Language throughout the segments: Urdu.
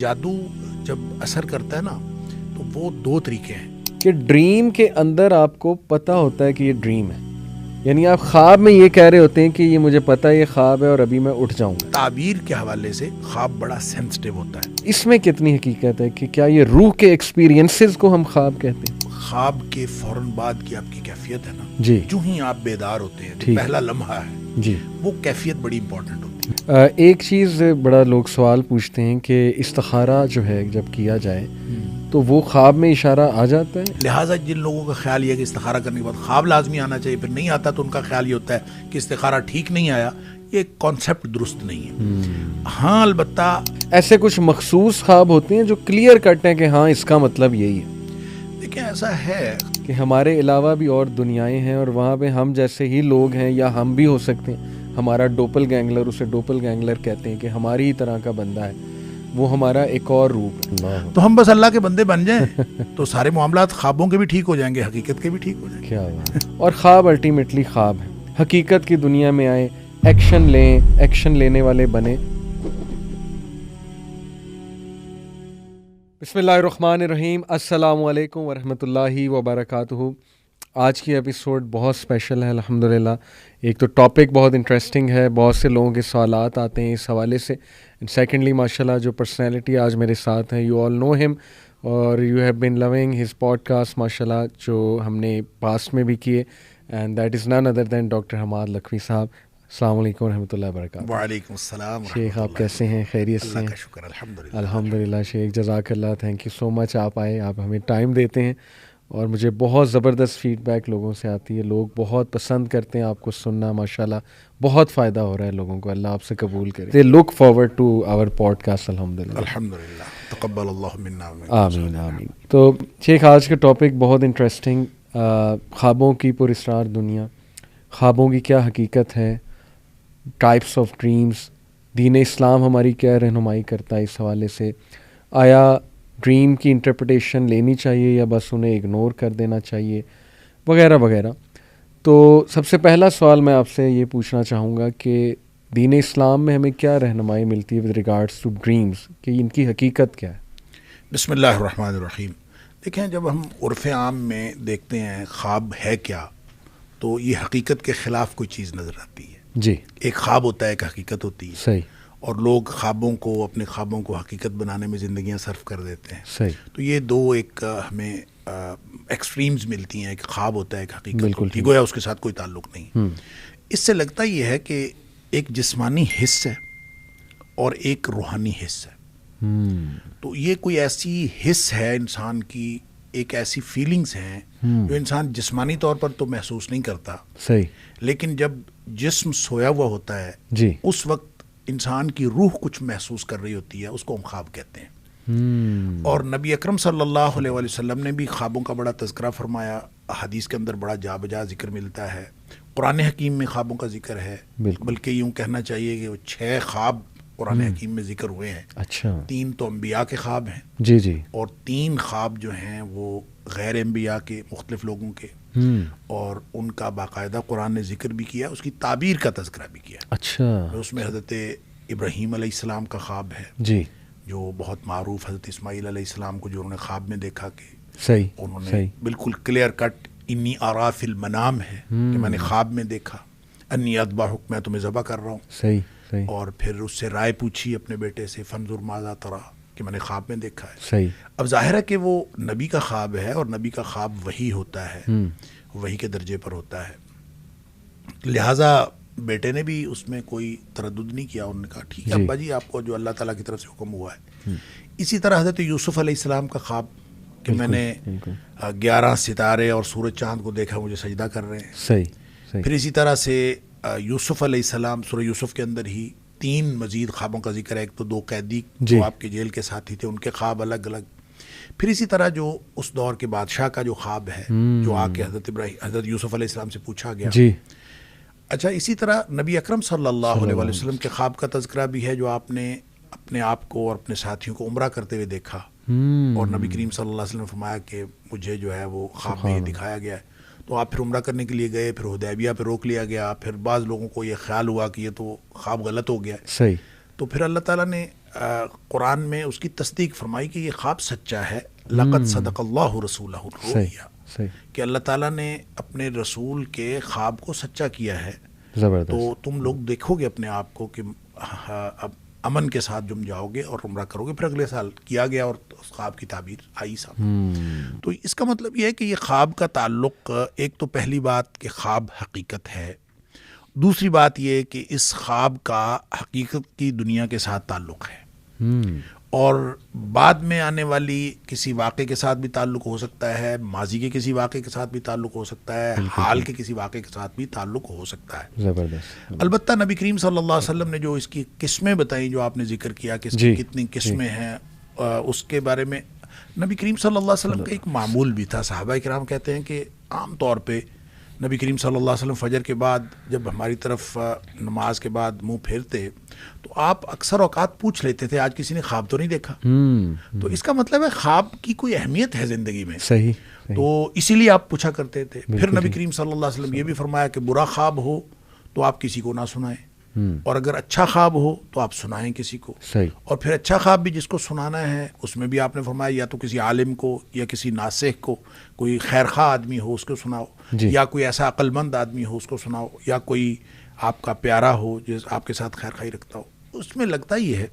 جادو جب اثر کرتا ہے نا تو وہ دو طریقے ہیں کہ ڈریم کے اندر آپ کو پتہ ہوتا ہے کہ یہ ڈریم ہے، یعنی آپ خواب میں یہ کہہ رہے ہوتے ہیں کہ یہ مجھے پتہ ہے یہ خواب ہے اور ابھی میں اٹھ جاؤں گا۔ تعبیر کے حوالے سے خواب بڑا سینسٹیو ہوتا ہے۔ اس میں کتنی حقیقت ہے کہ کیا یہ روح کے ایکسپیرینسز کو ہم خواب کہتے ہیں؟ خواب کے فوراً بعد کی آپ کی کیفیت ہے نا جی، جو ہی آپ بیدار ہوتے ہیں ٹھیک، پہلا لمحہ ہے جی، وہ کیفیت بڑی امپورٹنٹ ہوتی ہے۔ ایک چیز بڑا لوگ سوال پوچھتے ہیں کہ استخارہ جو ہے جب کیا جائے تو وہ خواب میں اشارہ آ جاتا ہے؟ لہٰذا جن لوگوں کا خیال یہ ہے کہ استخارہ کرنے کے بعد خواب لازمی آنا چاہیے، پھر نہیں آتا تو ان کا خیال یہ ہوتا ہے کہ استخارہ ٹھیک نہیں آیا، یہ کانسیپٹ درست نہیں ہے۔ ہاں البتہ ایسے کچھ مخصوص خواب ہوتے ہیں جو کلیئر کٹ ہیں کہ ہاں اس کا مطلب یہی ہے دیکھیں ایسا ہے کہ ہمارے علاوہ بھی اور دنیائیں ہیں اور وہاں پہ ہم جیسے ہی لوگ ہیں یا ہم بھی ہو سکتے ہیں، ہمارا ڈوپل گینگلر، اسے ڈوپل گینگلر کہتے ہیں کہ ہماری ہی طرح کا بندہ ہے، وہ ہمارا ایک اور روپ ہے۔ تو ہم بس اللہ کے بندے بن جائیں تو سارے معاملات خوابوں کے بھی ٹھیک ہو جائیں گے، حقیقت کے بھی ٹھیک ہو جائیں گے۔ کیا بات ہے۔ اور خواب الٹیمیٹلی خواب ہے، حقیقت کی دنیا میں آئے، ایکشن لیں، ایکشن لینے والے بنے۔ بسم اللہ الرحمن الرحیم، السلام علیکم ورحمۃ اللہ وبرکاتہ۔ آج کی ایپیسوڈ بہت اسپیشل ہے الحمدللہ۔ ایک تو ٹاپک بہت انٹرسٹنگ ہے، بہت سے لوگوں کے سوالات آتے ہیں اس حوالے سے، اینڈ سیکنڈلی ماشاءاللہ جو پرسنالٹی آج میرے ساتھ ہیں، یو آل نو ہم اور you have been loving his podcast ماشاءاللہ، جو ہم نے پاسٹ میں بھی کیے، and that is none other than doctor Hammad Lakhvi صاحب۔ السلام علیکم ورحمۃ اللہ وبرکاتہ۔ وعلیکم السلام شیخ آپ کیسے ہیں؟ خیریت سے اللہ ہیں؟ کا شکر الحمدللہ۔ الحمدللہ شیخ، جزاک اللہ، تھینک یو سو مچ، آپ آئے، آپ ہمیں ٹائم دیتے ہیں اور مجھے بہت زبردست فیڈ بیک لوگوں سے آتی ہے، لوگ بہت پسند کرتے ہیں آپ کو سننا، ماشاءاللہ بہت فائدہ ہو رہا ہے لوگوں کو، اللہ آپ سے قبول کرے۔ They look forward to our podcast الحمدللہ۔ الحمدللہ، تقبل اللہ منا آمین آمین۔ تو شیخ آج کا ٹاپک بہت انٹرسٹنگ، خوابوں کی پراسرار دنیا، خوابوں کی کیا حقیقت ہے، ٹائپس آف ڈریمز، دین اسلام ہماری کیا رہنمائی کرتا ہے اس حوالے سے، آیا ڈریم کی انٹرپریٹیشن لینی چاہیے یا بس انہیں اگنور کر دینا چاہیے، وغیرہ وغیرہ۔ تو سب سے پہلا سوال میں آپ سے یہ پوچھنا چاہوں گا کہ دین اسلام میں ہمیں کیا رہنمائی ملتی ہے ود ریگارڈس ٹو ڈریمز، کہ ان کی حقیقت کیا ہے؟ بسم اللہ الرحمن الرحیم۔ دیکھیں جب ہم عرف عام میں دیکھتے ہیں خواب ہے کیا، تو یہ حقیقت کے خلاف کوئی چیز نظر آتی ہے۔ جی، ایک خواب ہوتا ہے، ایک حقیقت ہوتی ہے، صحیح، اور لوگ خوابوں کو، اپنے خوابوں کو حقیقت بنانے میں زندگیاں صرف کر دیتے ہیں۔ صحیح، تو یہ دو ایک ہمیں ایکسٹریمز ملتی ہیں، ایک خواب ہوتا ہے، ایک حقیقت بالکل ہوتی ہے، گویا اس کے ساتھ کوئی تعلق نہیں۔ اس سے لگتا یہ ہے کہ ایک جسمانی حص ہے اور ایک روحانی حص ہے۔ تو یہ کوئی ایسی حص ہے انسان کی، ایک ایسی فیلنگز ہیں جو انسان جسمانی طور پر تو محسوس نہیں کرتا، صحیح، لیکن جب جسم سویا ہوا ہوتا ہے جی، اس وقت انسان کی روح کچھ محسوس کر رہی ہوتی ہے، اس کو ہم خواب کہتے ہیں۔ اور نبی اکرم صلی اللہ علیہ وآلہ وسلم نے بھی خوابوں کا بڑا تذکرہ فرمایا، حدیث کے اندر بڑا جا بجا ذکر ملتا ہے، قرآن حکیم میں خوابوں کا ذکر ہے، بلکہ یوں کہنا چاہیے کہ وہ 6 خواب قرآن حکیم میں ذکر ہوئے ہیں۔ اچھا، 3 تو انبیاء کے خواب ہیں، جی جی، اور 3 خواب جو ہیں وہ غیر انبیاء کے، مختلف لوگوں کے، اور ان کا باقاعدہ قرآن نے ذکر بھی کیا، اس کی تعبیر کا تذکرہ بھی کیا۔ اچھا، اس میں حضرت ابراہیم علیہ السلام کا خواب ہے جی، جو بہت معروف، حضرت اسماعیل علیہ السلام کو جو انہوں نے خواب میں دیکھا کہ صحیح، انہوں نے صحیح، بالکل کلیئر کٹ انی آرا فی المنام ہے کہ میں نے خواب میں دیکھا، انی اذبحک، میں تمہیں ذبح کر رہا ہوں، صحیح، صحیح، اور پھر اس سے رائے پوچھی اپنے بیٹے سے، فانظر ماذا تری، کہ میں نے خواب میں دیکھا ہے۔ صحیح، اب ظاہر ہے کہ وہ نبی کا خواب ہے، اور نبی کا خواب وحی ہوتا ہے، وحی کے درجے پر ہوتا ہے، لہٰذا بیٹے نے بھی اس میں کوئی تردد نہیں کیا، انہوں نے کہا ٹھیک ہے ابا جی، آپ کو جو اللہ تعالیٰ کی طرف سے حکم ہوا ہے۔ اسی طرح حضرت یوسف علیہ السلام کا خواب کہ میں نے 11 ستارے اور سورج چاند کو دیکھا، مجھے سجدہ کر رہے ہیں۔ صحیح، صحیح، پھر اسی طرح سے یوسف علیہ السلام، سورہ یوسف کے اندر ہی 3 مزید خوابوں کا ذکر ہے، ایک تو 2 قیدی جو آپ کے جیل کے ساتھی تھے، ان کے خواب الگ الگ، پھر اسی طرح جو اس دور کے بادشاہ کا جو خواب ہے، جو آ کے حضرت یوسف علیہ السلام سے پوچھا گیا۔ جی، اچھا، اسی طرح نبی اکرم صلی اللہ علیہ وآلہ وسلم کے خواب کا تذکرہ بھی ہے، جو آپ نے اپنے آپ کو اور اپنے ساتھیوں کو عمرہ کرتے ہوئے دیکھا، اور نبی کریم صلی اللہ علیہ وسلم نے فرمایا کہ مجھے جو ہے وہ خواب میں یہ دکھایا گیا ہے۔ تو آپ پھر عمرہ کرنے کے لیے گئے، پھر حدیبیہ پہ روک لیا گیا، پھر بعض لوگوں کو یہ خیال ہوا کہ یہ تو خواب غلط ہو گیا ہے، صحیح، تو پھر اللہ تعالیٰ نے قرآن میں اس کی تصدیق فرمائی کہ یہ خواب سچا ہے. لقد صدق اللہ رسولہ الرؤیا، کہ اللہ تعالیٰ نے اپنے رسول کے خواب کو سچا کیا ہے. زبردست. تو تم لوگ دیکھو گے اپنے آپ کو کہ اب امن کے ساتھ تم جاؤ گے اور عمرہ کرو گے. پھر اگلے سال کیا گیا اور اس خواب کی تعبیر آئی سامنے. تو اس کا مطلب یہ ہے کہ یہ خواب کا تعلق، ایک تو پہلی بات کہ خواب حقیقت ہے، دوسری بات یہ کہ اس خواب کا حقیقت کی دنیا کے ساتھ تعلق ہے، اور بعد میں آنے والی کسی واقعے کے ساتھ بھی تعلق ہو سکتا ہے، ماضی کے کسی واقعے کے ساتھ بھی تعلق ہو سکتا ہے، حال کے کسی واقعے کے ساتھ بھی تعلق ہو سکتا ہے. زبردست. البتہ نبی کریم صلی اللہ علیہ وسلم نے جو اس کی قسمیں بتائیں، جو آپ نے ذکر کیا کہ اس کی کتنی قسمیں ہیں، اس کے بارے میں نبی کریم صلی اللہ علیہ وسلم کا ایک معمول بھی تھا. صحابہ کرام کہتے ہیں کہ عام طور پہ نبی کریم صلی اللہ علیہ وسلم فجر کے بعد جب ہماری طرف نماز کے بعد منہ پھیرتے تو آپ اکثر اوقات پوچھ لیتے تھے آج کسی نے خواب تو نہیں دیکھا. تو اس کا مطلب ہے خواب کی کوئی اہمیت ہے زندگی میں. صحیح. تو اسی لیے آپ پوچھا کرتے تھے. پھر نبی کریم صلی اللہ علیہ وسلم یہ بھی فرمایا کہ برا خواب ہو تو آپ کسی کو نہ سنائیں، اور اگر اچھا خواب ہو تو آپ سنائیں کسی کو. صحیح. اور پھر اچھا خواب بھی جس کو سنانا ہے اس میں بھی آپ نے فرمایا یا تو کسی عالم کو یا کسی ناصح کو، کوئی خیر خواہ آدمی ہو اس کو سناؤ، یا کوئی ایسا عقل مند آدمی ہو اس کو سناؤ، یا کوئی آپ کا پیارا ہو جو آپ کے ساتھ خیر خواہی رکھتا ہو. اس میں لگتا یہ ہے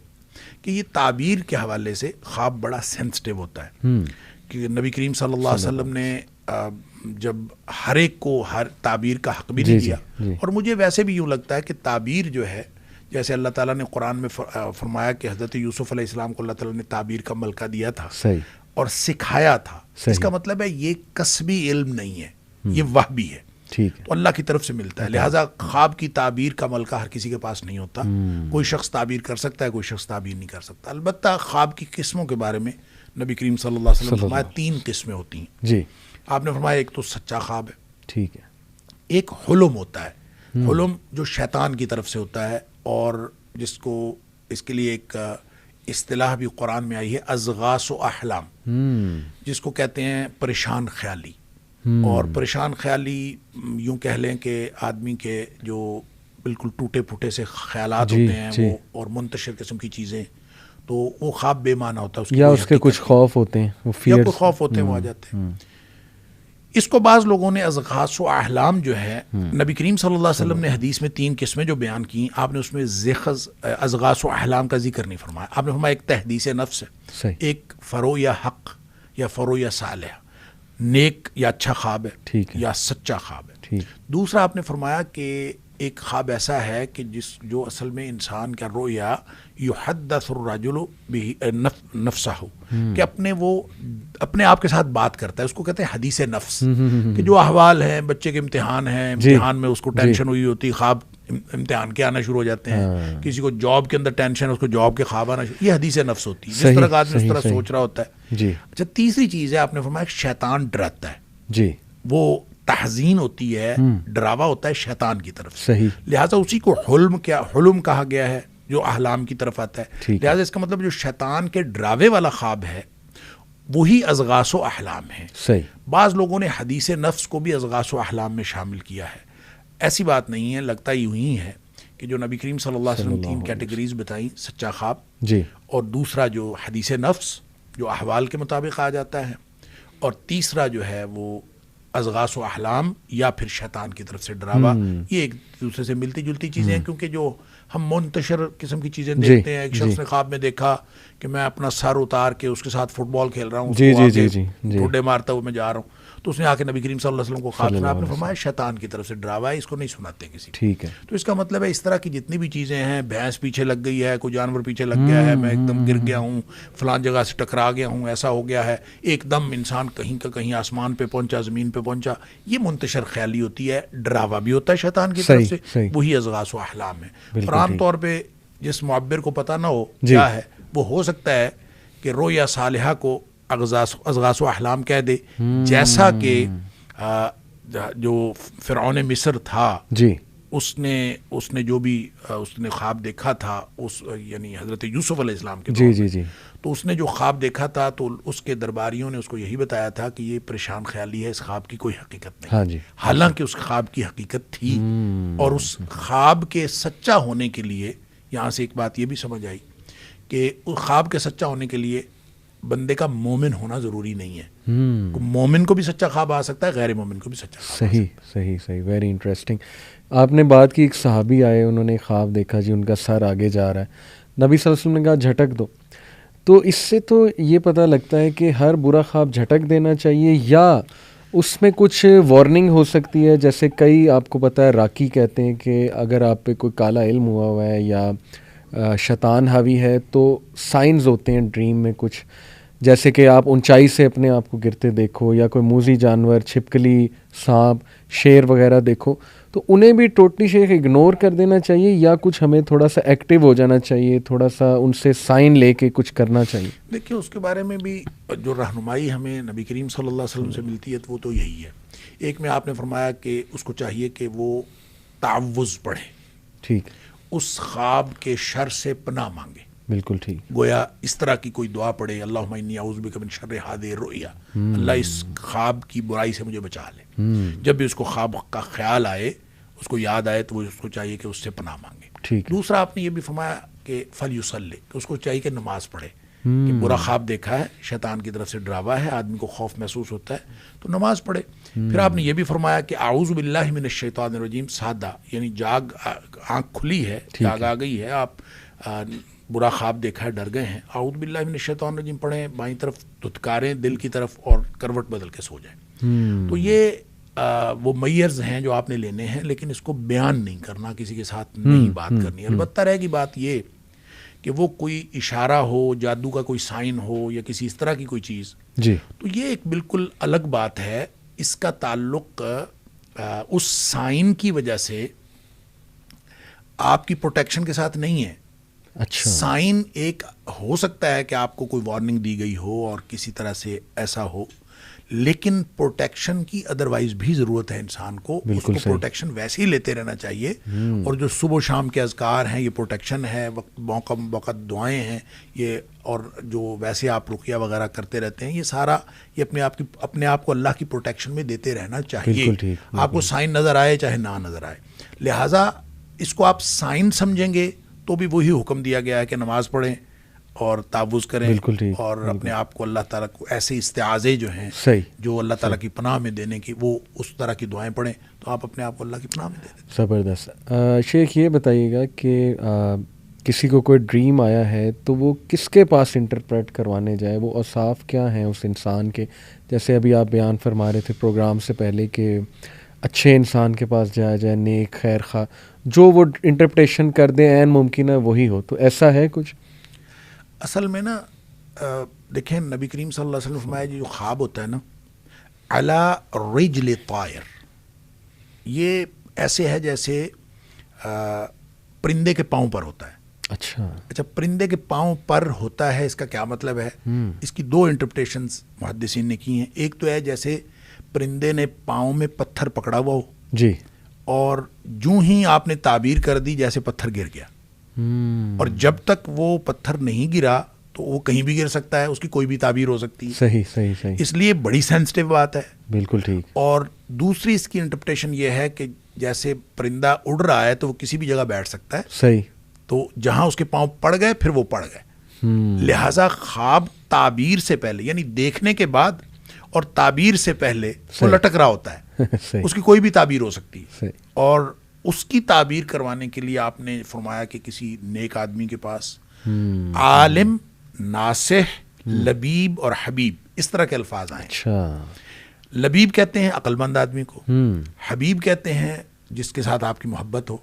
کہ یہ تعبیر کے حوالے سے خواب بڑا سینسٹیو ہوتا ہے، کہ نبی کریم صلی اللہ علیہ وسلم نے جب ہر ایک کو ہر تعبیر کا حق بھی نہیں دیا. اور مجھے ویسے بھی یوں لگتا ہے کہ تعبیر جو ہے، جیسے اللہ تعالیٰ نے قرآن میں فرمایا کہ حضرت یوسف علیہ السلام کو اللہ تعالیٰ نے تعبیر کا ملکہ دیا تھا اور سکھایا تھا. اس کا مطلب ہے یہ کسبی علم نہیں ہے، یہ وحبی ہے، تو اللہ کی طرف سے ملتا ہے. لہٰذا خواب کی تعبیر کا ملکہ ہر کسی کے پاس نہیں ہوتا. کوئی شخص تعبیر کر سکتا ہے، کوئی شخص تعبیر نہیں کر سکتا. البتہ خواب کی قسموں کے بارے میں نبی کریم صلی اللہ علیہ وسلم نے فرمایا 3 قسمیں ہوتی ہیں. جی. آپ نے فرمایا ایک تو سچا خواب ہے، ٹھیک ہے. ایک حلم ہوتا ہے، حلم جو شیطان کی طرف سے ہوتا ہے، اور جس کو اس کے لیے ایک اصطلاح بھی قرآن میں آئی ہے، اضغاث و احلام، جس کو کہتے ہیں پریشان خیالی. اور پریشان خیالی یوں کہہ لیں کہ آدمی کے جو بالکل ٹوٹے پھوٹے سے خیالات ہوتے ہیں وہ، اور منتشر قسم کی چیزیں، تو وہ خواب بے معنی ہوتا ہے، یا اس کے کچھ خوف ہوتے ہیں، یا کوئی خوف ہوتے ہیں وہ آ جاتے ہیں. اس کو بعض لوگوں نے اضغاث و احلام جو ہے، نبی کریم صلی اللہ علیہ وسلم نے حدیث میں 3 قسمیں جو بیان کی، آپ نے اس میں اضغاث و احلام کا ذکر نہیں فرمایا. آپ نے فرمایا ایک تحدیث نفس ہے، ایک فرو یا حق یا فرو یا صالح، نیک یا اچھا خواب ہے یا سچا خواب ہے. دوسرا آپ نے فرمایا کہ ایک خواب ایسا ہے کہ جو اصل میں انسان کا رویا یحدث الرجل نفسہ، کہ اپنے آپ کے ساتھ بات کرتا ہے، اس کو کہتے ہیں حدیث نفس. کہ جو احوال ہیں، بچے کے امتحان ہیں، امتحان میں اس کو ٹینشن ہوئی ہوتی، خواب امتحان کے آنا شروع ہو جاتے ہیں. کسی کو جاب کے اندر ٹینشن ہے، اس کو جاب کے خواب آنا شروع، یہ حدیث نفس ہوتی ہے، جس طرح کا آدمی اس طرح سوچ رہا ہوتا ہے. اچھا، تیسری چیز ہے آپ نے فرمایا شیطان ڈراتا ہے. وہ تحزین ہوتی ہے، ڈراوا ہوتا ہے شیطان کی طرف سے. لہٰذا اسی کو حلم کہا گیا ہے جو احلام کی طرف آتا ہے. لہٰذا اس کا مطلب جو شیطان کے ڈراوے والا خواب ہے وہی اضغاث و احلام ہے. بعض لوگوں نے حدیث نفس کو بھی اضغاث و احلام میں شامل کیا ہے. ایسی بات نہیں ہے، لگتا یوں ہی ہے کہ جو نبی کریم صلی اللہ علیہ وسلم 3 کیٹیگریز بتائیں، سچا خواب، اور دوسرا جو حدیث نفس جو احوال کے مطابق آ جاتا ہے، اور تیسرا جو ہے وہ اضغاث و احلام یا پھر شیطان کی طرف سے ڈراوا. یہ ایک دوسرے سے ملتی جلتی چیزیں ہیں، کیونکہ جو ہم منتشر قسم کی چیزیں دیکھتے ہیں. ایک شخص نے خواب میں دیکھا کہ میں اپنا سر اتار کے اس کے ساتھ فٹ بال کھیل رہا ہوں، ٹھوڈے مارتا ہوا میں جا رہا ہوں، تو اس نے آ کے نبی کریم صلی اللہ علیہ وسلم کو خواب سنا. آپ نے فرمایا شیطان کی طرف سے ڈراوا ہے، اس کو نہیں سناتے کسی. ٹھیک ہے. تو اس کا مطلب ہے اس طرح کی جتنی بھی چیزیں ہیں، بھینس پیچھے لگ گئی ہے، کوئی جانور پیچھے لگ گیا ہے، میں ایک دم گر گیا ہوں، فلان جگہ سے ٹکرا گیا ہوں، ایسا ہو گیا ہے، ایک دم انسان کہیں کا کہیں آسمان پہ پہنچا، زمین پہ پہنچا، یہ منتشر خیالی ہوتی ہے، ڈراوا بھی ہوتا ہے شیطان کی طرف سے، وہی اضغاث و احلام ہے. اور عام طور پہ جس معبر کو پتہ نہ ہو کیا ہے، وہ ہو سکتا ہے کہ رویا صالحہ کو اضغاث و احلام کہہ دے، جیسا کہ جو فرعون مصر تھا، اس نے جو بھی اس نے خواب دیکھا تھا، یعنی حضرت یوسف علیہ السلام کے دور میں، تو اس نے جو خواب دیکھا تھا تو اس کے درباریوں نے اس کو یہی بتایا تھا کہ یہ پریشان خیالی ہے، اس خواب کی کوئی حقیقت نہیں. حالانکہ اس خواب کی حقیقت تھی. اور اس خواب کے سچا ہونے کے لیے یہاں سے ایک بات یہ بھی سمجھ آئی کہ خواب کے سچا ہونے کے لیے بندے کا مومن ہونا ضروری نہیں ہے. مومن کو بھی سچا خواب آ سکتا ہے, غیر مومن کو بھی سچا خواب. صحیح صحیح صحیح, ویری انٹرسٹنگ. آپ نے بات کی ایک صحابی آئے, انہوں نے خواب دیکھا جی ان کا سر آگے جا رہا ہے, نبی صلی اللہ علیہ وسلم نے کہا جھٹک دو. تو اس سے تو یہ پتہ لگتا ہے کہ ہر برا خواب جھٹک دینا چاہیے, یا اس میں کچھ وارننگ ہو سکتی ہے. جیسے کئی آپ کو پتہ ہے راکی کہتے ہیں کہ اگر آپ پہ کوئی کالا علم ہوا ہے یا شیطان حاوی ہے تو سائنز ہوتے ہیں ڈریم میں کچھ, جیسے کہ آپ اونچائی سے اپنے آپ کو گرتے دیکھو, یا کوئی موذی جانور, چھپکلی, سانپ, شیر وغیرہ دیکھو, تو انہیں بھی ٹوٹلی شیخ اگنور کر دینا چاہیے, یا کچھ ہمیں تھوڑا سا ایکٹیو ہو جانا چاہیے, تھوڑا سا ان سے سائن لے کے کچھ کرنا چاہیے؟ دیکھیے اس کے بارے میں بھی جو رہنمائی ہمیں نبی کریم صلی اللہ علیہ وسلم سے ملتی ہے وہ تو یہی ہے. ایک میں آپ نے فرمایا کہ اس کو چاہیے کہ وہ تعوذ پڑھے, ٹھیک, اس خواب کے شر سے پناہ مانگے. بالکل ٹھیک. گویا اس طرح کی کوئی دعا پڑھے, اللہم انی اعوذ بک من شر ھذہ الرؤیا, اللہ اس خواب کی برائی سے مجھے بچا لے. جب بھی اس کو خواب کا خیال آئے, اس کو یاد آئے, تو وہ اس کو چاہیے کہ اس سے پناہ مانگے. ٹھیک. دوسرا آپ نے یہ بھی فرمایا کہ فلیصلی, کہ اس کو چاہیے کہ نماز پڑھے. کہ برا خواب دیکھا ہے, شیطان کی طرف سے ڈراوا ہے, آدمی کو خوف محسوس ہوتا ہے, تو نماز پڑھے. پھر آپ نے یہ بھی فرمایا کہ اعوذ باللہ من الشیطان الرجیم, سادہ یعنی جاگ, آنکھ کھلی ہے, جاگ آ گئی ہے, آپ برا خواب دیکھا ہے, ڈر گئے ہیں, اعوذ باللہ من الشیطان الرجیم پڑھیں, بائیں طرف دھتکاریں دل کی طرف اور کروٹ بدل کے سو جائیں. تو یہ وہ میئرز ہیں جو آپ نے لینے ہیں, لیکن اس کو بیان نہیں کرنا, کسی کے ساتھ نہیں بات کرنی. البتہ رہے گی بات یہ کہ وہ کوئی اشارہ ہو, جادو کا کوئی سائن ہو, یا کسی اس طرح کی کوئی چیز, جی, تو یہ ایک بالکل الگ بات ہے. اس کا تعلق اس سائن کی وجہ سے آپ کی پروٹیکشن کے ساتھ نہیں ہے. اچھا, سائن ایک ہو سکتا ہے کہ آپ کو کوئی وارننگ دی گئی ہو اور کسی طرح سے ایسا ہو, لیکن پروٹیکشن کی ادروائز بھی ضرورت ہے انسان کو. اس کو پروٹیکشن ویسے ہی لیتے رہنا چاہیے. اور جو صبح و شام کے اذکار ہیں یہ پروٹیکشن ہے, وقت موقع وقت دعائیں ہیں یہ, اور جو ویسے آپ رقیہ وغیرہ کرتے رہتے ہیں, یہ سارا یہ اپنے آپ کو اللہ کی پروٹیکشن میں دیتے رہنا چاہیے. آپ کو سائن نظر آئے چاہے نہ نظر آئے. لہٰذا اس کو آپ سائن سمجھیں گے تو بھی وہی حکم دیا گیا ہے کہ نماز پڑھیں اور تعوذ کریں, اور اپنے آپ کو اللہ تعالیٰ کو ایسے استعاذے جو ہیں جو اللہ تعالیٰ کی پناہ میں دینے کی, وہ اس طرح کی دعائیں پڑھیں, تو آپ اپنے آپ کو اللہ کی پناہ میں دے دیں. زبردست. شیخ یہ بتائیے گا کہ کسی کو کوئی ڈریم آیا ہے تو وہ کس کے پاس انٹرپریٹ کروانے جائے, وہ اوصاف کیا ہیں اس انسان کے؟ جیسے ابھی آپ بیان فرما رہے تھے پروگرام سے پہلے کہ اچھے انسان کے پاس جایا جائے, نیک خیر خواہ, جو وہ انٹرپریٹیشن کر دیں عین ممکن ہے وہی ہو, تو ایسا ہے کچھ؟ اصل میں نا دیکھیں نبی کریم صلی اللہ علیہ وسلم فرمایا جو خواب ہوتا ہے نا, علی رجل طائر, یہ ایسے ہے جیسے پرندے کے پاؤں پر ہوتا ہے. اچھا, پرندے کے پاؤں پر ہوتا ہے, اس کا کیا مطلب ہے؟ اس کی دو انٹرپریٹیشنز محدثین نے کی ہیں. ایک تو ہے جیسے پرندے نے پاؤں میں پتھر پکڑا ہوا ہو, جی, اور جو ہی آپ نے تعبیر کر دی جیسے پتھر گر گیا, اور جب تک وہ پتھر نہیں گرا تو وہ کہیں بھی گر سکتا ہے, اس کی کوئی بھی تعبیر ہو سکتی ہے. صحیح صحیح صحیح, اس لیے بڑی سینسٹیو بات ہے. بالکل ٹھیک. اور دوسری اس کی انٹرپریٹیشن یہ ہے کہ جیسے پرندہ اڑ رہا ہے تو وہ کسی بھی جگہ بیٹھ سکتا ہے. صحیح. تو جہاں اس کے پاؤں پڑ گئے پھر وہ پڑ گئے. لہٰذا خواب تعبیر سے پہلے, یعنی دیکھنے کے بعد اور تعبیر سے پہلے وہ لٹک رہا ہوتا ہے, اس کی کوئی بھی تعبیر ہو سکتی ہے. اور اس کی تعبیر کروانے کے لیے آپ نے فرمایا کہ کسی نیک آدمی کے پاس, عالم, ناصح, لبیب اور حبیب, اس طرح کے الفاظ آئے. اچھا, لبیب کہتے ہیں عقل مند آدمی کو, حبیب کہتے ہیں جس کے ساتھ آپ کی محبت ہو,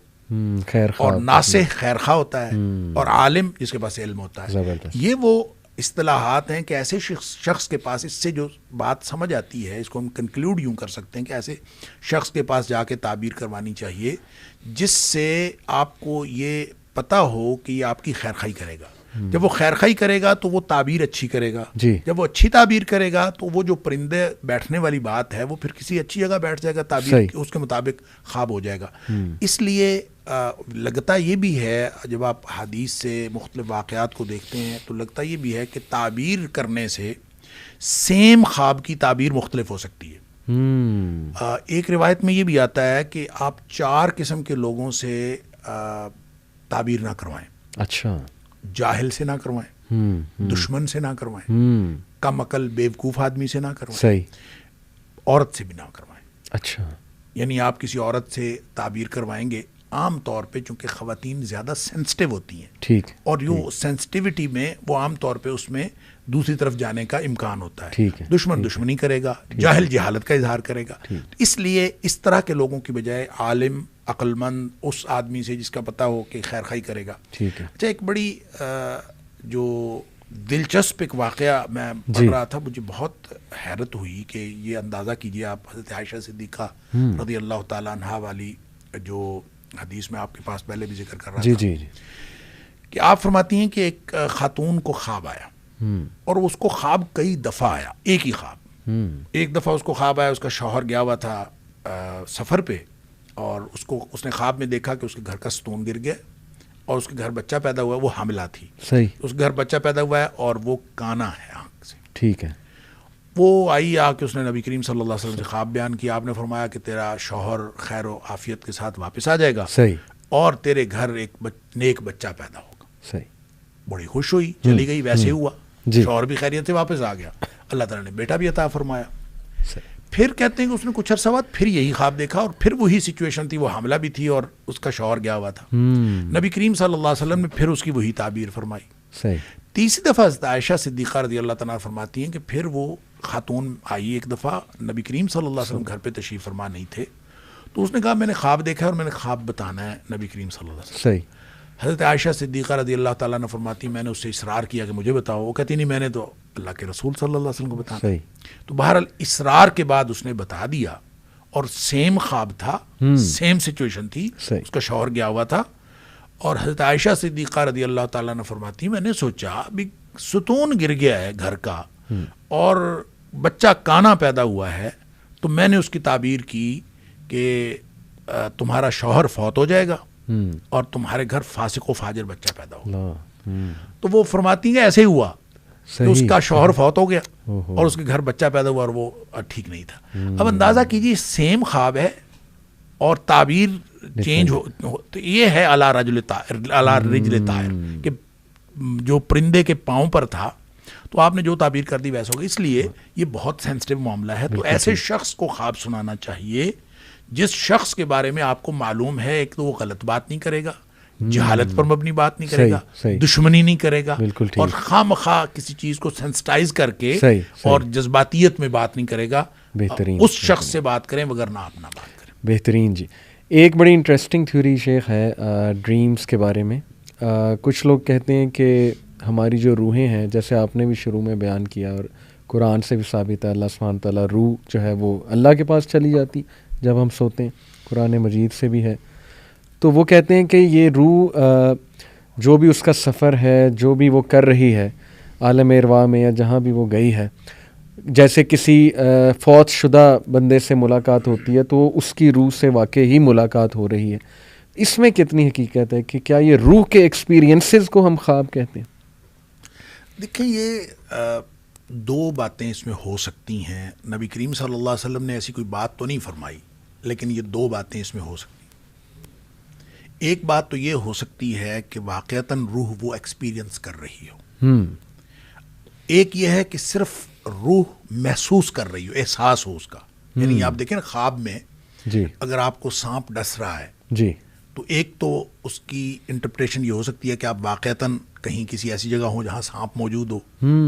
خیر خواہ, اور ناصح خیر خواہ ہوتا ہے, اور عالم جس کے پاس علم ہوتا ہے. یہ وہ اصطلاحات ہیں کہ ایسے شخص کے پاس, اس سے جو بات سمجھ آتی ہے اس کو ہم کنکلوڈ یوں کر سکتے ہیں کہ ایسے شخص کے پاس جا کے تعبیر کروانی چاہیے جس سے آپ کو یہ پتہ ہو کہ یہ آپ کی خیر خواہی کرے گا. جب وہ خیر خواہی کرے گا تو وہ تعبیر اچھی کرے گا. جب وہ اچھی تعبیر کرے گا تو وہ جو پرندے بیٹھنے والی بات ہے وہ پھر کسی اچھی جگہ بیٹھ جائے گا, تعبیر اس کے مطابق خواب ہو جائے گا. اس لیے لگتا یہ بھی ہے جب آپ حدیث سے مختلف واقعات کو دیکھتے ہیں تو لگتا یہ بھی ہے کہ تعبیر کرنے سے سیم خواب کی تعبیر مختلف ہو سکتی ہے. ایک روایت میں یہ بھی آتا ہے کہ آپ 4 قسم کے لوگوں سے تعبیر نہ کروائیں. اچھا, جاہل سے نہ کروائیں، دشمن سے نہ کروائیں، کم عقل بیوقوف آدمی سے نہ کروائیں، صحیح، عورت سے بھی نہ کروائیں. اچھا، یعنی آپ کسی عورت سے تعبیر کروائیں گے، عام طور پہ چونکہ خواتین زیادہ سینسٹیو ہوتی ہیں، ٹھیک، اور یوں سینسٹیوٹی میں وہ عام طور پہ اس میں دوسری طرف جانے کا امکان ہوتا ہے. ٹھیک ہے، دشمن دشمنی کرے گا، جاہل جہالت کا اظہار کرے گا. اس لیے اس طرح کے لوگوں کی بجائے عالم عقل مند اس آدمی سے جس کا پتہ ہو کہ خیر خائی کرے گا. ٹھیک ہے، اچھا، ایک بڑی جو دلچسپ ایک واقعہ میں پڑھ رہا تھا، مجھے بہت حیرت ہوئی کہ یہ اندازہ کیجئے آپ، حضرت عائشہ صدیقہ رضی اللہ تعالیٰ عنہا والی جو حدیث میں آپ کے پاس پہلے بھی ذکر کر رہا تھا، جی، کہ آپ فرماتی ہیں کہ ایک خاتون کو خواب آیا، اور اس کو خواب کئی دفعہ آیا، ایک ہی خواب. ایک دفعہ اس کو خواب آیا، اس کا شوہر گیا ہوا تھا سفر پہ، اور اس نے خواب میں دیکھا کہ اس کے گھر کا ستون گر گیا، اور اس کے گھر بچہ پیدا ہوا ہے، وہ حاملہ تھی. صحیح، اس کے گھر بچہ پیدا ہوا ہے اور وہ کانا ہے آنکھ سے. ٹھیک ہے، وہ آئی آ کے اس نے نبی کریم صلی اللہ علیہ وسلم سے خواب بیان کیا. آپ نے فرمایا کہ تیرا شوہر خیر و عافیت کے ساتھ واپس آ جائے گا، صحیح، اور تیرے گھر ایک نیک بچہ پیدا ہوگا. صحیح، بڑی خوش ہوئی، چلی گئی. ویسے ہوا، جی، شوہر بھی خیریت سے واپس آ گیا، اللہ تعالیٰ نے بیٹا بھی عطا فرمایا. صحیح، پھر کہتے ہیں کہ اس نے کچھ عرصہ بعد پھر یہی خواب دیکھا، اور پھر وہی سچویشن تھی، وہ حاملہ بھی تھی اور اس کا شوہر گیا ہوا تھا. نبی کریم صلی اللہ علیہ وسلم نے پھر اس کی وہی تعبیر فرمائی. صحیح، تیسری دفعہ حضرت عائشہ صدیقہ رضی اللہ تعالیٰ فرماتی ہیں کہ پھر وہ خاتون آئی ایک دفعہ، نبی کریم صلی اللہ علیہ وسلم گھر پہ تشریف فرما نہیں تھے، تو اس نے کہا میں نے خواب دیکھا ہے اور میں نے خواب بتانا ہے نبی کریم صلی اللہ علیہ وسلم. صحیح، حضرت عائشہ صدیقہ رضی اللہ تعالیٰ نے فرماتی میں نے اس سے اصرار کیا کہ مجھے بتاؤ. وہ کہتی نہیں، میں نے تو اللہ کے رسول صلی اللہ علیہ وسلم کو بتانا. صحیح، تو بہرحال اصرار کے بعد اس نے بتا دیا، اور سیم خواب تھا، سیم سچویشن تھی، صحیح، اس کا شوہر گیا ہوا تھا. اور حضرت عائشہ صدیقہ رضی اللہ تعالیٰ نے فرماتی میں نے سوچا ابھی ستون گر گیا ہے گھر کا اور بچہ کانا پیدا ہوا ہے، تو میں نے اس کی تعبیر کی کہ تمہارا شوہر فوت ہو جائے گا اور تمہارے گھر فاسق و فاجر بچہ پیدا ہوگا. تو وہ فرماتی ہیں ایسے ہی ہوا کہ اس کا شوہر فوت ہو گیا اور اس کے گھر بچہ پیدا ہوا اور وہ ٹھیک نہیں تھا. اب اندازہ کیجیے سیم خواب ہے اور تعبیر چینج ہو. تو یہ ہے علی رجل طائر کہ جو پرندے کے پاؤں پر تھا تو آپ نے جو تعبیر کر دی ویسا ہوگا. اس لیے یہ بہت سینسٹیو معاملہ ہے. تو ایسے شخص کو خواب سنانا چاہیے جس شخص کے بارے میں آپ کو معلوم ہے ایک تو وہ غلط بات نہیں کرے گا، جہالت پر مبنی بات نہیں کرے گا، دشمنی نہیں کرے گا، اور خواہ مخواہ کسی چیز کو سینسٹائز کر کے اور جذباتیت میں بات نہیں کرے گا. بہترین، اس شخص سے بات کریں وگرنہ آپ نہ بات کریں. بہترین. جی، ایک بڑی انٹرسٹنگ تھیوری شیخ ہے ڈریمز کے بارے میں. کچھ لوگ کہتے ہیں کہ ہماری جو روحیں ہیں، جیسے آپ نے بھی شروع میں بیان کیا اور قرآن سے بھی ثابت ہے، اللہ سبحانہ تعالیٰ روح جو ہے وہ اللہ کے پاس چلی جاتی جب ہم سوتے ہیں، قرآن مجید سے بھی ہے. تو وہ کہتے ہیں کہ یہ روح جو بھی اس کا سفر ہے، جو بھی وہ کر رہی ہے عالم ارواح میں یا جہاں بھی وہ گئی ہے، جیسے کسی فوت شدہ بندے سے ملاقات ہوتی ہے تو اس کی روح سے واقعی ہی ملاقات ہو رہی ہے. اس میں کتنی حقیقت ہے کہ کیا یہ روح کے ایکسپیرینسز کو ہم خواب کہتے ہیں؟ دیکھیں، یہ دو باتیں اس میں ہو سکتی ہیں. نبی کریم صلی اللہ علیہ وسلم نے ایسی کوئی بات تو نہیں فرمائی، لیکن یہ دو باتیں اس میں ہو سکتی ہیں. ایک بات تو یہ ہو سکتی ہے کہ واقعتاً روح وہ ایکسپیرینس کر رہی ہو. ایک یہ ہے کہ صرف روح محسوس کر رہی ہو، احساس ہو اس کا. یعنی آپ دیکھیں نا، خواب میں جی اگر آپ کو سانپ ڈس رہا ہے جی تو ایک تو اس کی انٹرپریشن یہ ہو سکتی ہے کہ آپ واقعتاً کہیں کسی ایسی جگہ ہوں جہاں سانپ موجود ہو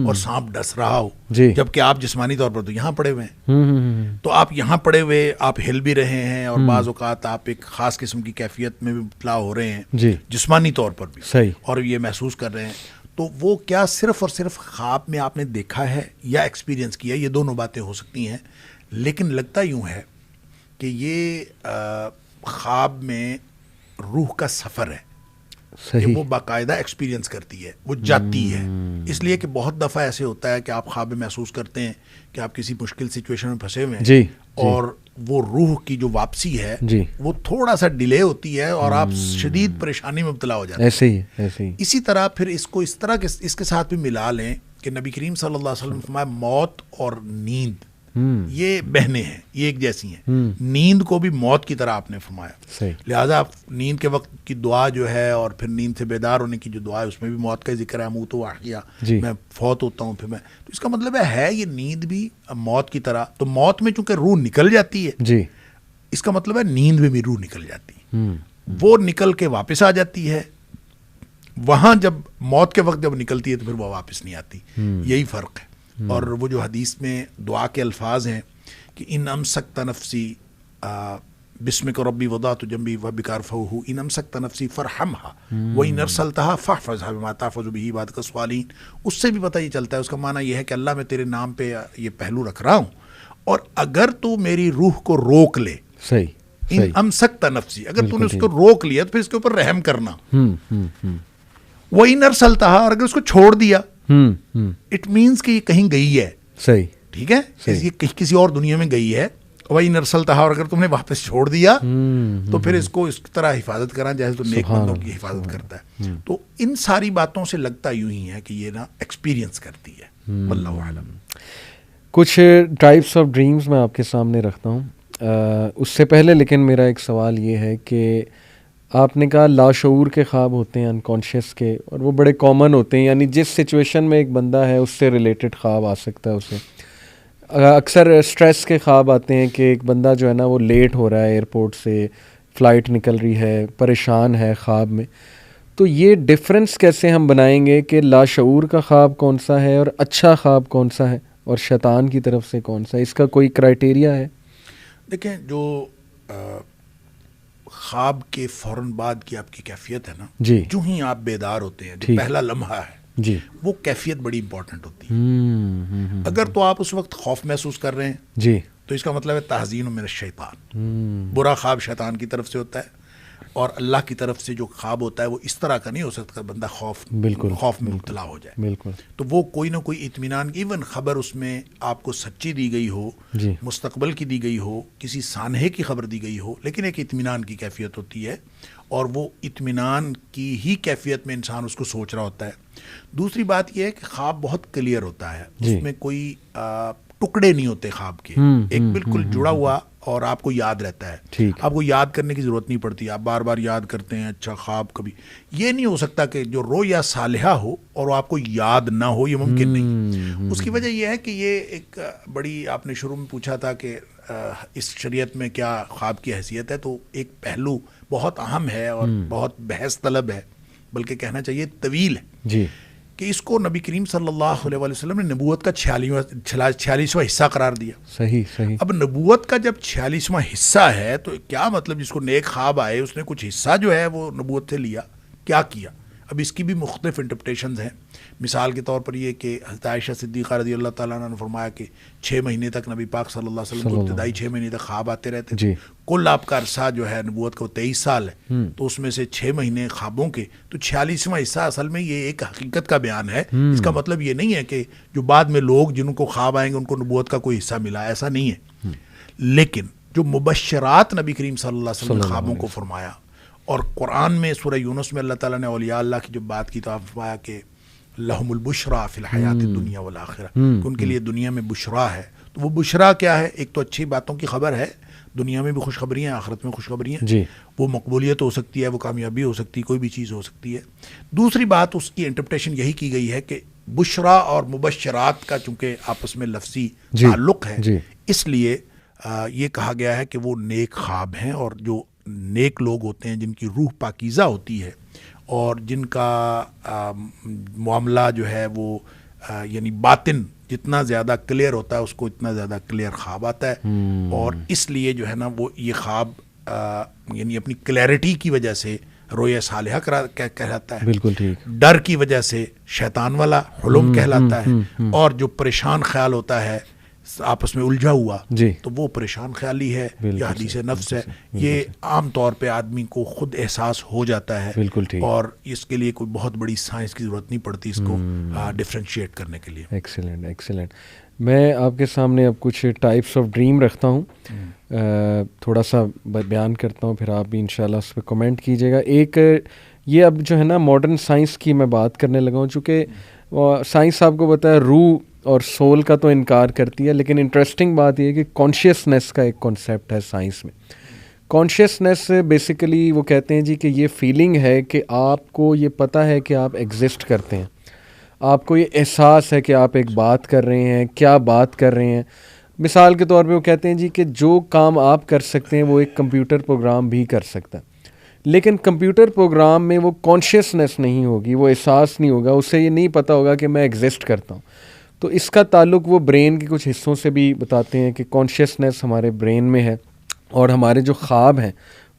اور سانپ ڈس رہا ہو، جبکہ آپ جسمانی طور پر تو یہاں پڑے ہوئے ہیں. تو آپ یہاں پڑے ہوئے آپ ہل بھی رہے ہیں اور بعض اوقات آپ ایک خاص قسم کی کیفیت میں بھی مبتلا ہو رہے ہیں جسمانی طور پر بھی، اور یہ محسوس کر رہے ہیں. تو وہ کیا صرف اور صرف خواب میں آپ نے دیکھا ہے یا ایکسپیرینس کیا؟ یہ دونوں باتیں ہو سکتی ہیں. لیکن لگتا یوں ہے کہ یہ خواب میں روح کا سفر ہے کہ وہ باقاعدہ ایکسپیرینس کرتی ہے، وہ جاتی ہے. اس لیے کہ بہت دفعہ ایسے ہوتا ہے کہ آپ خواب میں محسوس کرتے ہیں کہ آپ کسی مشکل سچویشن میں پھنسے ہوئے ہیں اور وہ روح کی جو واپسی ہے وہ تھوڑا سا ڈیلے ہوتی ہے اور آپ شدید پریشانی میں مبتلا ہو جاتے ہیں. ایسے ہی اسی طرح پھر اس کو اس طرح کے اس کے ساتھ بھی ملا لیں کہ نبی کریم صلی اللہ علیہ وسلم نے فرمایا موت اور نیند یہ بہنیں ہیں، یہ ایک جیسی ہیں. نیند کو بھی موت کی طرح آپ نے فرمایا، لہٰذا نیند کے وقت کی دعا جو ہے اور پھر نیند سے بیدار ہونے کی جو دعا ہے اس میں بھی موت کا ذکر ہے. موت و احیا، میں فوت ہوتا ہوں پھر میں، تو اس کا مطلب ہے یہ نیند بھی موت کی طرح. تو موت میں چونکہ روح نکل جاتی ہے جی، اس کا مطلب ہے نیند میں بھی روح نکل جاتی ہے، وہ نکل کے واپس آ جاتی ہے. وہاں جب موت کے وقت جب نکلتی ہے تو پھر وہ واپس نہیں آتی. یہی فرق ہے. اور وہ جو حدیث میں دعا کے الفاظ ہیں کہ ان امسکت نفسی بسمک ربی وضعت جنبی وبک ارفعہ ان امسکت نفسی فرحمها وان ارسلتها فاحفظها بما تحفظ به عبادك الصالحین. اس سے بھی پتہ یہ چلتا ہے، اس کا معنی یہ ہے کہ اللہ میں تیرے نام پہ یہ پہلو رکھ رہا ہوں، اور اگر تو میری روح کو روک لے، صحیح، ان امسکت نفسی، اگر تو نے اس کو روک لیا تو پھر اس کے اوپر رحم کرنا. وَإِنْ أَرْسَلْتَهَا، اور اگر اس کو چھوڑ دیا، اٹ مینس کہ یہ کہیں گئی ہے. صحیح، ٹھیک ہے، یہ کسی اور دنیا میں گئی ہے. وَإِنْ أَرْسَلْتَهَا، اور اگر تم نے واپس چھوڑ دیا تو پھر اس کو اس طرح حفاظت کرنا جیسے تو نیک بندوں کی حفاظت کرتا ہے. تو ان ساری باتوں سے لگتا یوں ہی ہے کہ یہ نا ایکسپیرینس کرتی ہے. واللہ اعلم. کچھ ٹائپس آف ڈریمز میں آپ کے سامنے رکھتا ہوں. اس سے پہلے لیکن میرا ایک سوال یہ ہے کہ آپ نے کہا لاشعور کے خواب ہوتے ہیں، انکانشیس کے، اور وہ بڑے کامن ہوتے ہیں، یعنی جس سچویشن میں ایک بندہ ہے اس سے ریلیٹڈ خواب آ سکتا ہے اسے. اکثر اسٹریس کے خواب آتے ہیں کہ ایک بندہ جو ہے نا وہ لیٹ ہو رہا ہے، ایئرپورٹ سے فلائٹ نکل رہی ہے، پریشان ہے خواب میں. تو یہ ڈفرینس کیسے ہم بنائیں گے کہ لاشعور کا خواب کون سا ہے اور اچھا خواب کون سا ہے اور شیطان کی طرف سے کون سا ہے؟ اس کا کوئی کرائٹیریا ہے؟ دیکھیں، جو خواب کے فوراً بعد کی آپ کی کیفیت ہے نا، جی، جو ہی آپ بیدار ہوتے ہیں، جو پہلا لمحہ ہے جی، وہ کیفیت بڑی امپورٹنٹ ہوتی ہے. اگر تو آپ اس وقت خوف محسوس کر رہے ہیں جی، تو اس کا مطلب ہے تحزین من الشیطان. برا خواب شیطان کی طرف سے ہوتا ہے، اور اللہ کی طرف سے جو خواب ہوتا ہے وہ اس طرح کا نہیں ہو سکتا بندہ خوف میں مبتلا ہو جائے. بالکل. تو وہ کوئی نہ کوئی اطمینان، ایون خبر اس میں آپ کو سچی دی گئی ہو، مستقبل کی دی گئی ہو، کسی سانحے کی خبر دی گئی ہو، لیکن ایک اطمینان کی کیفیت ہوتی ہے، اور وہ اطمینان کی ہی کیفیت میں انسان اس کو سوچ رہا ہوتا ہے. دوسری بات یہ ہے کہ خواب بہت کلیئر ہوتا ہے، اس میں کوئی ٹکڑے نہیں ہوتے خواب کے، ایک بالکل جڑا ہوا اور آپ کو یاد رہتا ہے. آپ کو یاد کرنے کی ضرورت نہیں پڑتی، آپ بار بار یاد کرتے ہیں. اچھا خواب کبھی یہ نہیں ہو سکتا کہ جو رویا صالحہ ہو اور وہ آپ کو یاد نہ ہو، یہ ممکن نہیں. اس کی وجہ یہ ہے کہ یہ ایک بڑی، آپ نے شروع میں پوچھا تھا کہ اس شریعت میں کیا خواب کی حیثیت ہے، تو ایک پہلو بہت اہم ہے اور بہت بحث طلب ہے، بلکہ کہنا چاہیے طویل ہے، جی، کہ اس کو نبی کریم صلی اللہ علیہ وسلم نے نبوت کا 46واں حصہ قرار دیا. صحیح. اب نبوت کا جب 46واں حصہ ہے تو کیا مطلب جس کو نیک خواب آئے اس نے کچھ حصہ جو ہے وہ نبوت سے لیا، کیا کیا؟ اب اس کی بھی مختلف انٹرپریٹیشنز ہیں. مثال کے طور پر یہ کہ حضرت عائشہ صدیقہ رضی اللہ تعالیٰ عنہ نے فرمایا کہ 6 مہینے تک نبی پاک صلی اللہ علیہ وسلم کو ابتدائی 6 مہینے تک خواب آتے رہتے تھے. کل آپ کا عرصہ جو ہے نبوت کا وہ 23 سال ہے، تو اس میں سے 6 مہینے خوابوں کے، تو 46واں حصہ اصل میں یہ ایک حقیقت کا بیان ہے. اس کا مطلب یہ نہیں ہے کہ جو بعد میں لوگ جن کو خواب آئیں گے ان کو نبوت کا کوئی حصہ ملا، ایسا نہیں ہے. لیکن جو مبشرات نبی کریم صلی اللہ علیہ وسلم نے خوابوں کو فرمایا، اور قرآن میں سورہ یونس میں اللہ تعالیٰ نے اولیاء اللہ کی جو بات کی تو آپ فرمایا کہ لہم البشریٰ فی الحیات الدنیا والآخرہ، کہ ان کے لیے دنیا میں بشریٰ ہے. تو وہ بشریٰ کیا ہے؟ ایک تو اچھی باتوں کی خبر ہے، دنیا میں بھی خوشخبری ہیں، آخرت میں خوشخبری ہیں. وہ مقبولیت ہو سکتی ہے، وہ کامیابی ہو سکتی ہے، کوئی بھی چیز ہو سکتی ہے. دوسری بات اس کی انٹرپریٹیشن یہی کی گئی ہے کہ بشریٰ اور مبشرات کا چونکہ آپس میں لفظی تعلق ہے، اس لیے یہ کہا گیا ہے کہ وہ نیک خواب ہیں، اور جو نیک لوگ ہوتے ہیں جن کی روح پاکیزہ ہوتی ہے اور جن کا معاملہ جو ہے وہ یعنی باطن جتنا زیادہ کلیئر ہوتا ہے اس کو اتنا زیادہ کلیئر خواب آتا ہے. اور اس لیے جو ہے نا وہ یہ خواب یعنی اپنی کلیئرٹی کی وجہ سے رویا صالحہ کہلاتا ہے. بالکل ٹھیک. ڈر کی وجہ سے شیطان والا حلم کہلاتا ہے. اور جو پریشان خیال ہوتا ہے آپس میں الجھا ہوا، تو وہ پریشان خیالی ہے یا حدیث نفس ہے. یہ عام طور پہ آدمی کو خود احساس ہو جاتا ہے، اور اس کے لیے کوئی بہت بڑی سائنس کی ضرورت نہیں پڑتی اس کو ڈفرینشیٹ کرنے کے لیے. ایکسیلنٹ. میں آپ کے سامنے اب کچھ ٹائپس آف ڈریم رکھتا ہوں، تھوڑا سا بیان کرتا ہوں، پھر آپ بھی انشاءاللہ اس پہ کمنٹ کیجیے گا. ایک یہ اب جو ہے نا ماڈرن سائنس کی میں بات کرنے لگا ہوں، چونکہ سائنس آپ کو پتہ ہے روح اور سول کا تو انکار کرتی ہے. لیکن انٹرسٹنگ بات یہ ہے کہ کانشیسنیس کا ایک کانسیپٹ ہے سائنس میں. کانشیسنیس بیسیکلی وہ کہتے ہیں جی کہ یہ فیلنگ ہے کہ آپ کو یہ پتہ ہے کہ آپ ایگزسٹ کرتے ہیں, آپ کو یہ احساس ہے کہ آپ ایک بات کر رہے ہیں, کیا بات کر رہے ہیں. مثال کے طور پہ وہ کہتے ہیں جی کہ جو کام آپ کر سکتے ہیں وہ ایک کمپیوٹر پروگرام بھی کر سکتا ہے, لیکن کمپیوٹر پروگرام میں وہ کانشیسنیس نہیں ہوگی, وہ احساس نہیں ہوگا, اسے یہ نہیں پتہ ہوگا کہ میں ایگزسٹ کرتا ہوں. تو اس کا تعلق وہ برین کے کچھ حصوں سے بھی بتاتے ہیں کہ کانشیسنیس ہمارے برین میں ہے, اور ہمارے جو خواب ہیں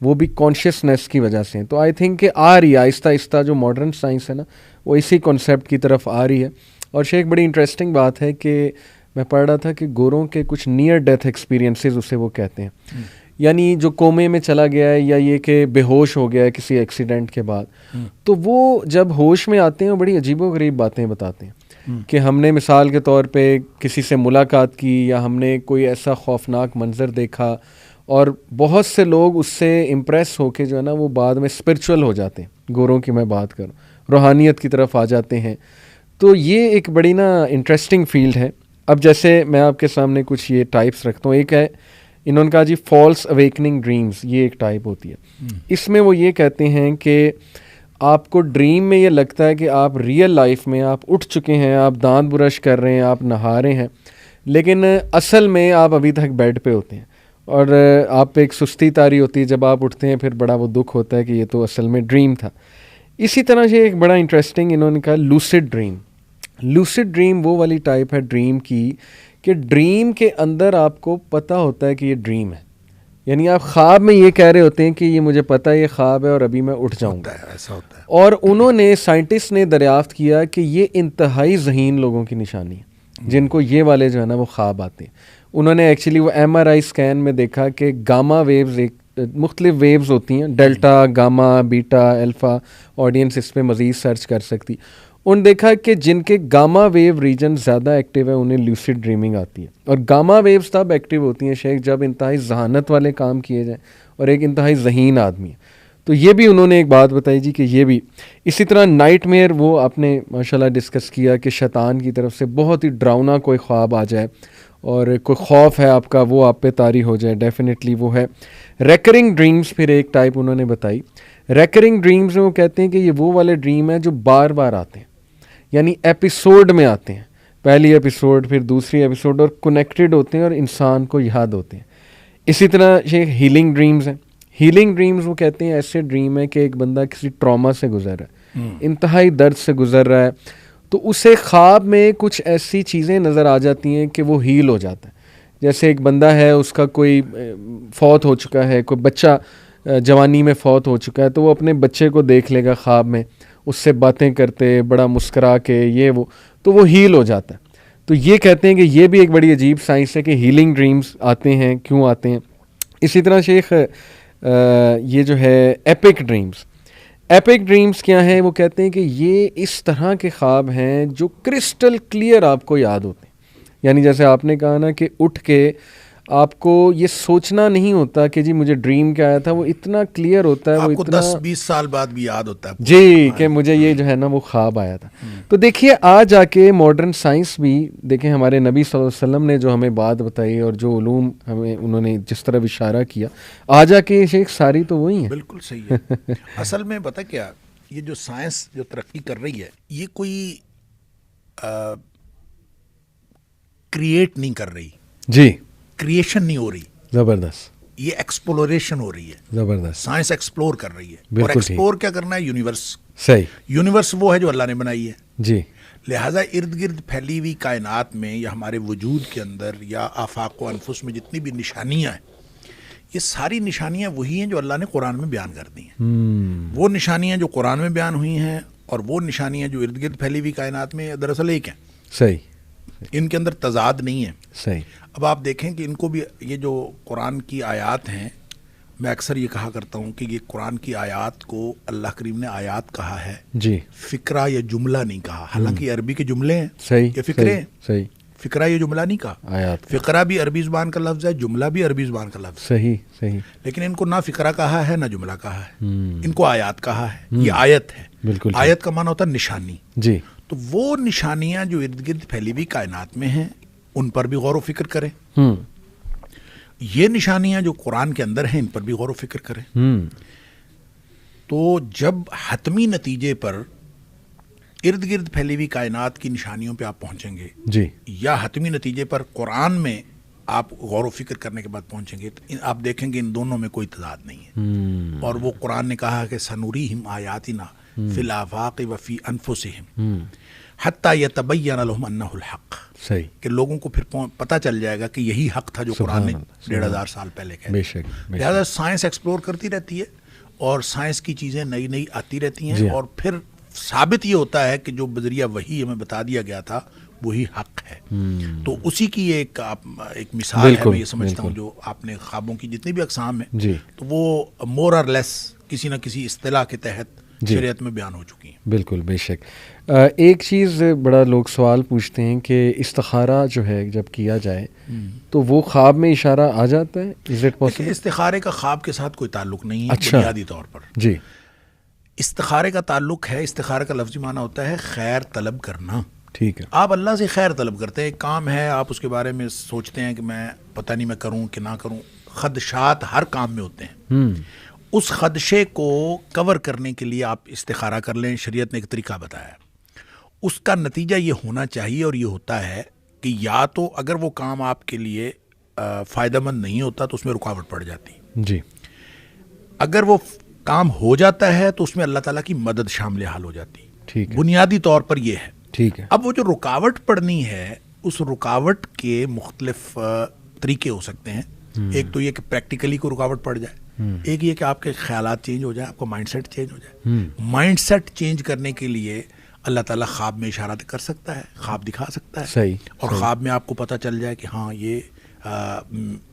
وہ بھی کانشیسنیس کی وجہ سے ہیں. تو آئی تھنک کہ آ رہی ہے آہستہ آہستہ جو ماڈرن سائنس ہے نا وہ اسی کانسیپٹ کی طرف آ رہی ہے. اور شیخ بڑی انٹرسٹنگ بات ہے کہ میں پڑھ رہا تھا کہ گوروں کے کچھ نیئر ڈیتھ ایکسپیرینسز اسے وہ کہتے ہیں, یعنی جو کومے میں چلا گیا ہے یا یہ کہ بے ہوش ہو گیا ہے کسی ایکسیڈنٹ کے بعد, تو وہ جب ہوش میں آتے ہیں بڑی عجیب و غریب باتیں بتاتے ہیں کہ ہم نے مثال کے طور پہ کسی سے ملاقات کی یا ہم نے کوئی ایسا خوفناک منظر دیکھا, اور بہت سے لوگ اس سے امپریس ہو کے جو ہے نا وہ بعد میں اسپرچول ہو جاتے ہیں. گوروں کی میں بات کروں, روحانیت کی طرف آ جاتے ہیں. تو یہ ایک بڑی نا انٹرسٹنگ فیلڈ ہے. اب جیسے میں آپ کے سامنے کچھ یہ ٹائپس رکھتا ہوں. ایک ہے انہوں نے کہا جی فالس اویکننگ ڈریمز, یہ ایک ٹائپ ہوتی ہے. اس میں وہ یہ کہتے ہیں کہ آپ کو ڈریم میں یہ لگتا ہے کہ آپ ریئل لائف میں آپ اٹھ چکے ہیں, آپ دانت برش کر رہے ہیں, آپ نہا رہے ہیں, لیکن اصل میں آپ ابھی تک بیڈ پہ ہوتے ہیں, اور آپ پہ ایک سستی طاری ہوتی ہے. جب آپ اٹھتے ہیں پھر بڑا وہ دکھ ہوتا ہے کہ یہ تو اصل میں ڈریم تھا. اسی طرح سے ایک بڑا انٹرسٹنگ انہوں نے کہا لوسڈ ڈریم. لوسڈ ڈریم وہ والی ٹائپ ہے ڈریم کی کہ ڈریم کے اندر آپ کو پتہ ہوتا ہے کہ یہ ڈریم ہے, یعنی آپ خواب میں یہ کہہ رہے ہوتے ہیں کہ یہ مجھے پتہ ہے یہ خواب ہے اور ابھی میں اٹھ جاؤں گا. ایسا ہوتا ہے. اور انہوں نے سائنٹسٹ نے دریافت کیا کہ یہ انتہائی ذہین لوگوں کی نشانی ہے جن کو یہ والے جو ہے نا وہ خواب آتے ہیں. انہوں نے ایکچولی وہ MRI اسکین میں دیکھا کہ گاما ویوز ایک مختلف ویوز ہوتی ہیں, ڈیلٹا, گاما, بیٹا, الفا. آڈینس اس پہ مزید سرچ کر سکتی. انہوں نے دیکھا کہ جن کے گاما ویو ریجن زیادہ ایکٹیو ہے انہیں لیوسڈ ڈریمنگ آتی ہے. اور گاما ویوز تب ایکٹیو ہوتی ہیں شیخ جب انتہائی ذہانت والے کام کیے جائیں اور ایک انتہائی ذہین آدمی ہے. تو یہ بھی انہوں نے ایک بات بتائی جی کہ یہ بھی اسی طرح نائٹ میئر وہ آپ نے ماشاءاللہ ڈسکس کیا کہ شیطان کی طرف سے بہت ہی ڈراؤنا کوئی خواب آ جائے اور کوئی خوف ہے آپ کا وہ آپ پہ طاری ہو جائے, ڈیفینیٹلی وہ ہے. ریکرنگ ڈریمز پھر ایک ٹائپ انہوں نے بتائی. ریکرنگ ڈریمز میں وہ کہتے ہیں کہ یہ وہ والے ڈریم ہیں جو بار بار آتے ہیں, یعنی ایپیسوڈ میں آتے ہیں, پہلی ایپیسوڈ پھر دوسری ایپیسوڈ, اور کنیکٹڈ ہوتے ہیں اور انسان کو یاد ہوتے ہیں. اسی طرح یہ ہیلنگ ڈریمز ہیں. ہیلنگ ڈریمز وہ کہتے ہیں ایسے ڈریم ہے کہ ایک بندہ کسی ٹراما سے گزر رہا ہے, انتہائی درد سے گزر رہا ہے, تو اسے خواب میں کچھ ایسی چیزیں نظر آ جاتی ہیں کہ وہ ہیل ہو جاتا ہے. جیسے ایک بندہ ہے اس کا کوئی فوت ہو چکا ہے, کوئی بچہ جوانی میں فوت ہو چکا ہے, تو وہ اپنے بچے کو دیکھ لے گا خواب میں, اس سے باتیں کرتے بڑا مسکرا کے یہ وہ, تو وہ ہیل ہو جاتا ہے. تو یہ کہتے ہیں کہ یہ بھی ایک بڑی عجیب سائنس ہے کہ ہیلنگ ڈریمز آتے ہیں, کیوں آتے ہیں. اسی طرح شیخ یہ جو ہے ایپک ڈریمز. ایپک ڈریمز کیا ہیں؟ وہ کہتے ہیں کہ یہ اس طرح کے خواب ہیں جو کرسٹل کلیئر آپ کو یاد ہوتے ہیں. یعنی جیسے آپ نے کہا نا کہ اٹھ کے آپ کو یہ سوچنا نہیں ہوتا کہ جی مجھے ڈریم کیا آیا تھا, وہ اتنا کلیئر ہوتا ہے, وہ اتنا 10-20 سال بعد بھی یاد ہوتا ہے جی کہ مجھے یہ جو ہے نا وہ خواب آیا تھا. تو دیکھیے آ جا کے ماڈرن سائنس بھی دیکھیں, ہمارے نبی صلی اللہ علیہ وسلم نے جو ہمیں بات بتائی اور جو علوم ہمیں انہوں نے جس طرح اشارہ کیا, آ جا کے شیخ ساری تو وہی ہیں. بالکل صحیح ہے. اصل میں پتہ کیا, یہ جو سائنس جو ترقی کر رہی ہے یہ کوئی کریٹ نہیں کر رہی, جی کریشن نہیں ہو رہی, زبردست, یہ ایکسپلوریشن ہو رہی ہے. زبردست, سائنس ایکسپلور کر رہی ہے. بالکل اور ایکسپلور کیا کرنا ہے؟ یونیورس. صحیح, یونیورس وہ ہے جو اللہ نے بنائی ہے. جی, لہٰذا ارد گرد پھیلی ہوئی کائنات میں یا ہمارے وجود کے اندر یا آفاق و انفس میں جتنی بھی نشانیاں ہیں, یہ ساری نشانیاں وہی ہیں جو اللہ نے قرآن میں بیان کر دی ہیں. وہ نشانیاں جو قرآن میں بیان ہوئی ہیں اور وہ نشانیاں جو ارد گرد پھیلی ہوئی کائنات میں دراصل ایک ہیں. صحیح, ان کے اندر تضاد نہیں ہے. صحیح. اب آپ دیکھیں کہ ان کو بھی یہ جو قرآن کی آیات ہیں, میں اکثر یہ کہا کرتا ہوں کہ یہ قرآن کی آیات کو اللہ کریم نے آیات کہا ہے, جی, فقرہ یا جملہ نہیں کہا. حالانکہ یہ عربی کے جملے ہیں, صحیح, یہ فقرے ہیں. صحیح, فقرہ یہ جملہ نہیں کہا. آیات, فقرہ بھی عربی زبان کا لفظ ہے, جملہ بھی عربی زبان کا لفظ ہے. صحیح, صحیح. لیکن ان کو نہ فقرہ کہا ہے نہ جملہ کہا ہے, ان کو آیات کہا ہے. یہ آیت ہے. بالکل, آیت کا معنی ہوتا ہے نشانی. جی, تو وہ نشانیاں جو ارد گرد پھیلی ہوئی کائنات میں ہیں ان پر بھی غور و فکر کریں. یہ نشانیاں جو قرآن کے اندر ہیں ان پر بھی غور و فکر کریں. تو جب حتمی نتیجے پر ارد گرد پھیلی ہوئی کائنات کی نشانیوں پہ آپ پہنچیں گے جی، یا حتمی نتیجے پر قرآن میں آپ غور و فکر کرنے کے بعد پہنچیں گے تو آپ دیکھیں گے ان دونوں میں کوئی تضاد نہیں ہے. اور وہ قرآن نے کہا کہ سنوریہم آیاتنا فی الآفاق وفی انفسہم حتی یتبین لہم انہ الحق. صحیح، کہ لوگوں کو پھر پتہ چل جائے گا کہ یہی حق تھا جو قرآن نے 1500 سال پہلے کہا. بے شک. لہٰذا سائنس ایکسپلور کرتی رہتی ہے اور سائنس کی چیزیں نئی نئی آتی رہتی ہیں اور پھر ثابت یہ ہوتا ہے کہ جو بذریعہ وحی ہمیں بتا دیا گیا تھا وہی حق ہے. تو اسی کی ایک مثال ہے. میں یہ سمجھتا ہوں جو آپ نے خوابوں کی جتنی بھی اقسام ہیں تو وہ مور اور لیس کسی نہ کسی اصطلاح کے تحت شریعت میں بیان ہو چکی ہیں. بالکل، بے شک. ایک چیز بڑا لوگ سوال پوچھتے ہیں کہ استخارہ جو ہے جب کیا جائے تو وہ خواب میں اشارہ آ جاتا ہے؟ Is it possible? استخارے کا خواب کے ساتھ کوئی تعلق نہیں ہے بنیادی طور پر. جی، استخارے کا تعلق ہے، استخارے کا لفظی معنی ہوتا ہے خیر طلب کرنا. ٹھیک ہے، آپ اللہ سے خیر طلب کرتے ہیں. ایک کام ہے، آپ اس کے بارے میں سوچتے ہیں کہ میں پتہ نہیں میں کروں کہ نہ کروں. خدشات ہر کام میں ہوتے ہیں. اس خدشے کو کور کرنے کے لیے آپ استخارہ کر لیں. شریعت نے ایک طریقہ بتایا. اس کا نتیجہ یہ ہونا چاہیے اور یہ ہوتا ہے کہ یا تو اگر وہ کام آپ کے لیے فائدہ مند نہیں ہوتا تو اس میں رکاوٹ پڑ جاتی. جی، اگر وہ کام ہو جاتا ہے تو اس میں اللہ تعالیٰ کی مدد شامل حال ہو جاتی. ٹھیک ہے، بنیادی طور پر یہ ہے. ٹھیک ہے. اب وہ جو رکاوٹ پڑنی ہے اس رکاوٹ کے مختلف طریقے ہو سکتے ہیں. ایک تو یہ کہ پریکٹیکلی کو رکاوٹ پڑ جائے. ایک یہ کہ آپ کے خیالات چینج ہو جائیں، آپ کا مائنڈ سیٹ چینج ہو جائے. مائنڈ سیٹ چینج کرنے کے لیے اللہ تعالیٰ خواب میں اشارات کر سکتا ہے، خواب دکھا سکتا ہے. صحیح. اور خواب میں آپ کو پتہ چل جائے کہ ہاں یہ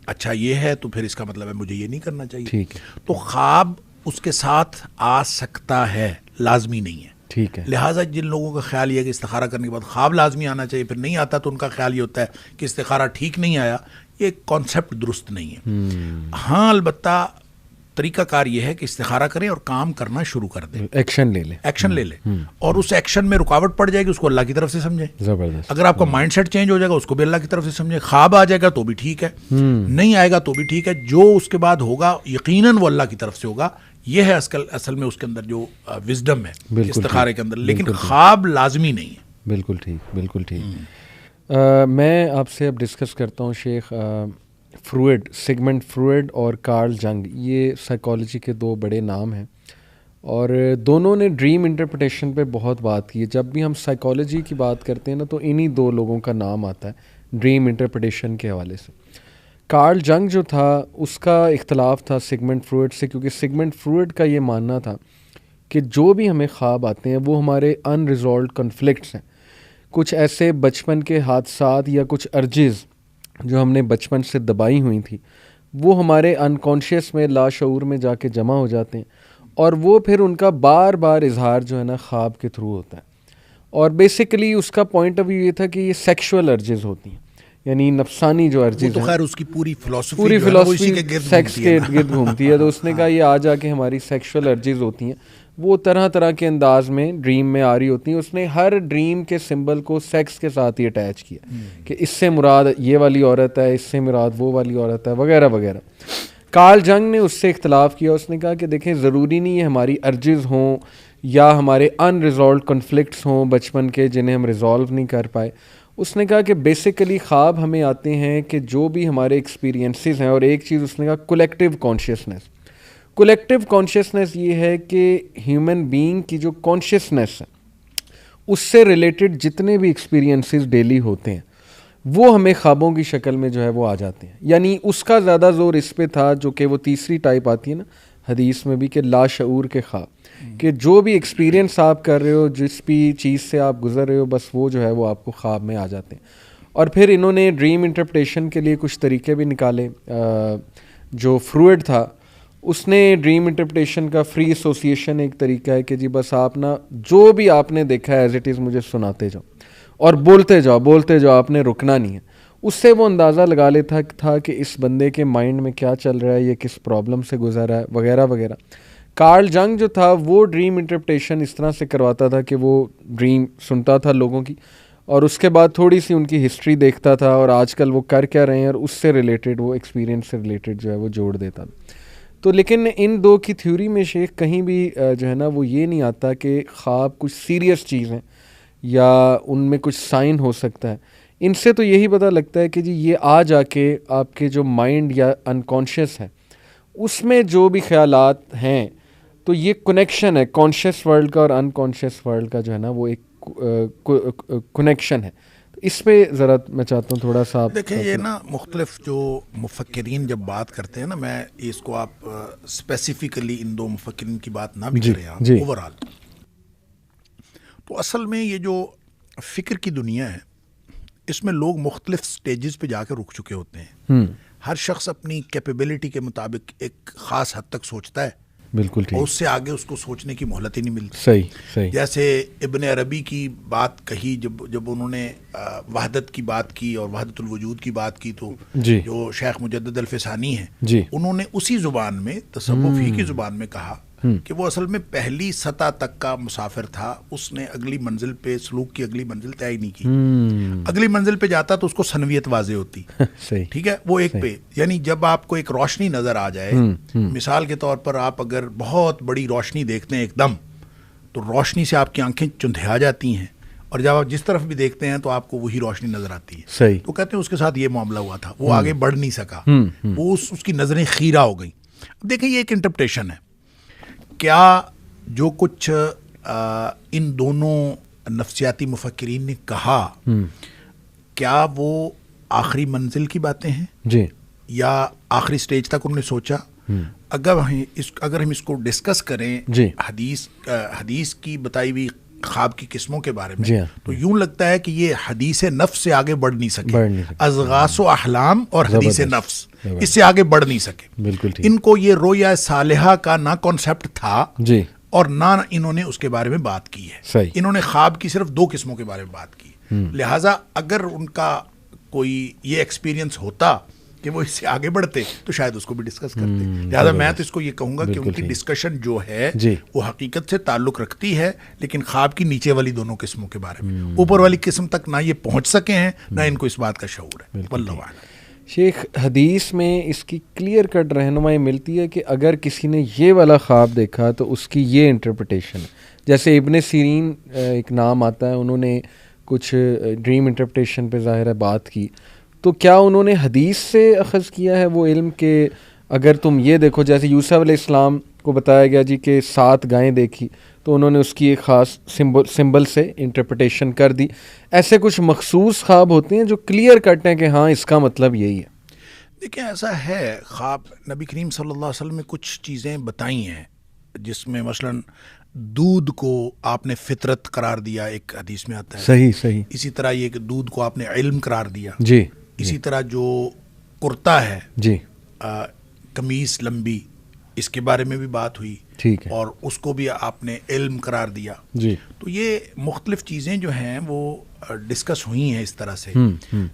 اچھا یہ ہے تو پھر اس کا مطلب ہے مجھے یہ نہیں کرنا چاہیے. ٹھیک ہے. تو خواب اس کے ساتھ آ سکتا ہے، لازمی نہیں ہے. ٹھیک ہے. لہٰذا جن لوگوں کا خیال یہ ہے کہ استخارہ کرنے کے بعد خواب لازمی آنا چاہیے پھر نہیں آتا تو ان کا خیال یہ ہوتا ہے کہ استخارہ ٹھیک نہیں آیا. یہ کانسیپٹ درست نہیں ہے. ہاں البتہ طریقہ کار یہ ہے کہ استخارہ کریں اور کام کرنا شروع کر دیں، ایکشن لے لیں. اور اس ایکشن میں رکاوٹ پڑ جائے گی اس کو اللہ کی طرف سے سمجھیں. زبردست. اگر آپ کا مائنڈ سیٹ چینج ہو جائے گا اس کو بھی اللہ کی طرف سے سمجھیں. خواب آ جائے گا تو بھی ٹھیک ہے، نہیں آئے گا تو بھی ٹھیک ہے. جو اس کے بعد ہوگا یقیناً وہ اللہ کی طرف سے ہوگا. یہ ہے اصل میں اس کے اندر جو وزڈم ہے استخارے کے اندر. لیکن خواب لازمی نہیں ہے. بالکل ٹھیک، بالکل ٹھیک. میں آپ سے اب ڈسکس کرتا ہوں شیخ. فروئڈ، سگمنڈ فروئڈ اور کارل جنگ، یہ سائیکالوجی کے دو بڑے نام ہیں اور دونوں نے ڈریم انٹرپریٹیشن پہ بہت بات کی ہے. جب بھی ہم سائیکالوجی کی بات کرتے ہیں نا تو انہی دو لوگوں کا نام آتا ہے ڈریم انٹرپریٹیشن کے حوالے سے. کارل جنگ جو تھا اس کا اختلاف تھا سگمنڈ فروئڈ سے، کیونکہ سگمنڈ فروئڈ کا یہ ماننا تھا کہ جو بھی ہمیں خواب آتے ہیں وہ ہمارے ان ریزالوڈ کنفلکٹس ہیں. کچھ ایسے بچپن کے حادثات یا کچھ ارجز جو ہم نے بچپن سے دبائی ہوئی تھی وہ ہمارے انکانشیس میں، لاشعور میں جا کے جمع ہو جاتے ہیں اور وہ پھر ان کا بار بار اظہار جو ہے نا خواب کے تھرو ہوتا ہے. اور بیسیکلی اس کا پوائنٹ آف ویو یہ تھا کہ یہ سیکشول ارجز ہوتی ہیں، یعنی نفسانی جو ارجز ہیں. خیر اس کی پوری فلسفی سیکس کے ارد گرد گھومتی ہے. تو اس نے کہا یہ آ جا کے ہماری سیکشول ارجز ہوتی ہیں، وہ طرح طرح کے انداز میں ڈریم میں آ رہی ہوتی ہیں. اس نے ہر ڈریم کے سمبل کو سیکس کے ساتھ ہی اٹیچ کیا کہ اس سے مراد یہ والی عورت ہے، اس سے مراد وہ والی عورت ہے، وغیرہ وغیرہ. کارل جنگ نے اس سے اختلاف کیا. اس نے کہا کہ دیکھیں ضروری نہیں ہے ہماری ارجز ہوں یا ہمارے ان ریزالوڈ کنفلکٹس ہوں بچپن کے جنہیں ہم ریزالو نہیں کر پائے. اس نے کہا کہ بیسیکلی خواب ہمیں آتے ہیں کہ جو بھی ہمارے ایکسپیرینسز ہیں. اور ایک چیز اس نے کہا کولیکٹیو کانشیسنیس. کولیکٹیو کانشیسنیس یہ ہے کہ ہیومن بینگ کی جو کانشیسنیس ہے اس سے ریلیٹڈ جتنے بھی ایکسپیرینسز ڈیلی ہوتے ہیں وہ ہمیں خوابوں کی شکل میں جو ہے وہ آ جاتے ہیں. یعنی اس کا زیادہ زور اس پہ تھا جو کہ وہ تیسری ٹائپ آتی ہے نا حدیث میں بھی کہ لاشعور کے خواب، کہ جو بھی ایکسپیرینس آپ کر رہے ہو، جس بھی چیز سے آپ گزر رہے ہو، بس وہ جو ہے وہ آپ کو خواب میں آ جاتے ہیں. اور پھر انہوں نے ڈریم انٹرپریٹیشن کے لیے کچھ طریقے بھی نکالے. جو فروئڈ تھا اس نے ڈریم انٹرپریٹیشن کا فری ایسوسیشن ایک طریقہ ہے کہ جی بس آپ نا جو بھی آپ نے دیکھا ہے ایز اٹ از مجھے سناتے جاؤ اور بولتے جاؤ، آپ نے رکنا نہیں ہے. اس سے وہ اندازہ لگا لیتا تھا کہ اس بندے کے مائنڈ میں کیا چل رہا ہے، یہ کس پرابلم سے گزر رہا ہے، وغیرہ وغیرہ. کارل جنگ جو تھا وہ ڈریم انٹرپریٹیشن اس طرح سے کرواتا تھا کہ وہ ڈریم سنتا تھا لوگوں کی اور اس کے بعد تھوڑی سی ان کی ہسٹری دیکھتا تھا اور آج کل وہ کر کیا رہے ہیں اور اس سے ریلیٹڈ وہ ایکسپیرینس سے ریلیٹڈ جو ہے وہ جوڑ دیتا تھا. تو لیکن ان دو کی تھیوری میں شیخ کہیں بھی جو ہے نا وہ یہ نہیں آتا کہ خواب کچھ سیریس چیز ہیں یا ان میں کچھ سائن ہو سکتا ہے. ان سے تو یہی پتہ لگتا ہے کہ جی یہ آ جا کے آپ کے جو مائنڈ یا انکانشیس ہے اس میں جو بھی خیالات ہیں تو یہ کنیکشن ہے کانشیس ورلڈ کا اور انکانشیس ورلڈ کا جو ہے نا وہ ایک کنیکشن ہے. اس پہ ذرا میں چاہتا ہوں تھوڑا سا دیکھیں یہ نا مختلف جو مفکرین جب بات کرتے ہیں نا میں اس کو آپ اسپیسیفکلی ان دو مفکرین کی بات نہ بھی کریں آپ اوور آل تو اصل میں یہ جو فکر کی دنیا ہے اس میں لوگ مختلف سٹیجز پہ جا کے رک چکے ہوتے ہیں. ہر شخص اپنی کیپیبلٹی کے مطابق ایک خاص حد تک سوچتا ہے بالکل اور اس سے آگے اس کو سوچنے کی مہلت ہی نہیں ملتی. صحیح. جیسے ابن عربی کی بات کہی جب انہوں نے وحدت کی بات کی اور وحدت الوجود کی بات کی تو جو شیخ مجدد الفسانی ہیں انہوں نے اسی زبان میں تصوف ہی کی زبان میں کہا کہ وہ اصل میں پہلی سطح تک کا مسافر تھا. اس نے اگلی منزل پہ سلوک کی اگلی منزل طے نہیں کی. اگلی منزل پہ جاتا تو اس کو سنویت واضح ہوتی. ٹھیک ہے وہ ایک پہ یعنی جب آپ کو ایک روشنی نظر آ جائے مثال کے طور پر آپ اگر بہت بڑی روشنی دیکھتے ہیں ایک دم تو روشنی سے آپ کی آنکھیں چندھیا جاتی ہیں اور جب آپ جس طرف بھی دیکھتے ہیں تو آپ کو وہی روشنی نظر آتی ہے. تو کہتے ہیں اس کے ساتھ یہ معاملہ ہوا تھا وہ آگے بڑھ نہیں سکا وہ اس کی نظریں خیرہ ہو گئیں. اب دیکھیں یہ ایک انٹرپریشن ہے. کیا جو کچھ ان دونوں نفسیاتی مفکرین نے کہا کیا وہ آخری منزل کی باتیں ہیں یا آخری سٹیج تک انہوں نے سوچا؟ اگر ہم اس کو ڈسکس کریں حدیث کی بتائی ہوئی خواب کی قسموں کے بارے میں تو یوں لگتا ہے کہ یہ حدیث نفس سے آگے بڑھ نہیں سکے. اضغاث و احلام اور حدیث نفس اس سے آگے بڑھ نہیں سکے. ان کو یہ رویا صالحہ کا نہ کانسیپٹ تھا اور نہ انہوں نے اس کے بارے میں بات کی ہے. انہوں نے خواب کی صرف دو قسموں کے بارے میں بات کی. لہٰذا اگر ان کا کوئی یہ ایکسپیرینس ہوتا کہ وہ اس سے آگے بڑھتے تو شاید اس کو بھی ڈسکس کرتے. لہٰذا میں تو اس کو یہ کہوں گا کہ ان کی ڈسکشن جو ہے وہ حقیقت سے تعلق رکھتی ہے لیکن خواب کی نیچے والی دونوں قسموں کے بارے میں. اوپر والی قسم تک نہ یہ پہنچ سکے ہیں نہ ان کو اس بات کا شعور ہے. واللہ اعلم. شیخ حدیث میں اس کی کلیئر کٹ رہنمائی ملتی ہے کہ اگر کسی نے یہ والا خواب دیکھا تو اس کی یہ انٹرپریٹیشن. جیسے ابن سیرین ایک نام آتا ہے انہوں نے کچھ ڈریم انٹرپریٹیشن پہ ظاہر ہے بات کی تو کیا انہوں نے حدیث سے اخذ کیا ہے وہ علم کہ اگر تم یہ دیکھو جیسے یوسف علیہ السلام کو بتایا گیا جی کہ 7 گائیں دیکھی تو انہوں نے اس کی ایک خاص سمبل سے انٹرپریٹیشن کر دی. ایسے کچھ مخصوص خواب ہوتے ہیں جو کلیئر کٹ ہیں کہ ہاں اس کا مطلب یہی ہے. دیکھیں ایسا ہے خواب نبی کریم صلی اللہ علیہ وسلم نے کچھ چیزیں بتائی ہیں جس میں مثلاً دودھ کو آپ نے فطرت قرار دیا ایک حدیث میں آتا ہے. صحیح. اسی طرح یہ کہ دودھ کو آپ نے علم قرار دیا. اسی طرح جو کرتا ہے قمیص لمبی اس کے بارے میں بھی بات ہوئی اور اس کو بھی آپ نے علم قرار دیا. تو یہ مختلف چیزیں جو ہیں وہ ڈسکس ہوئی ہیں اس طرح سے.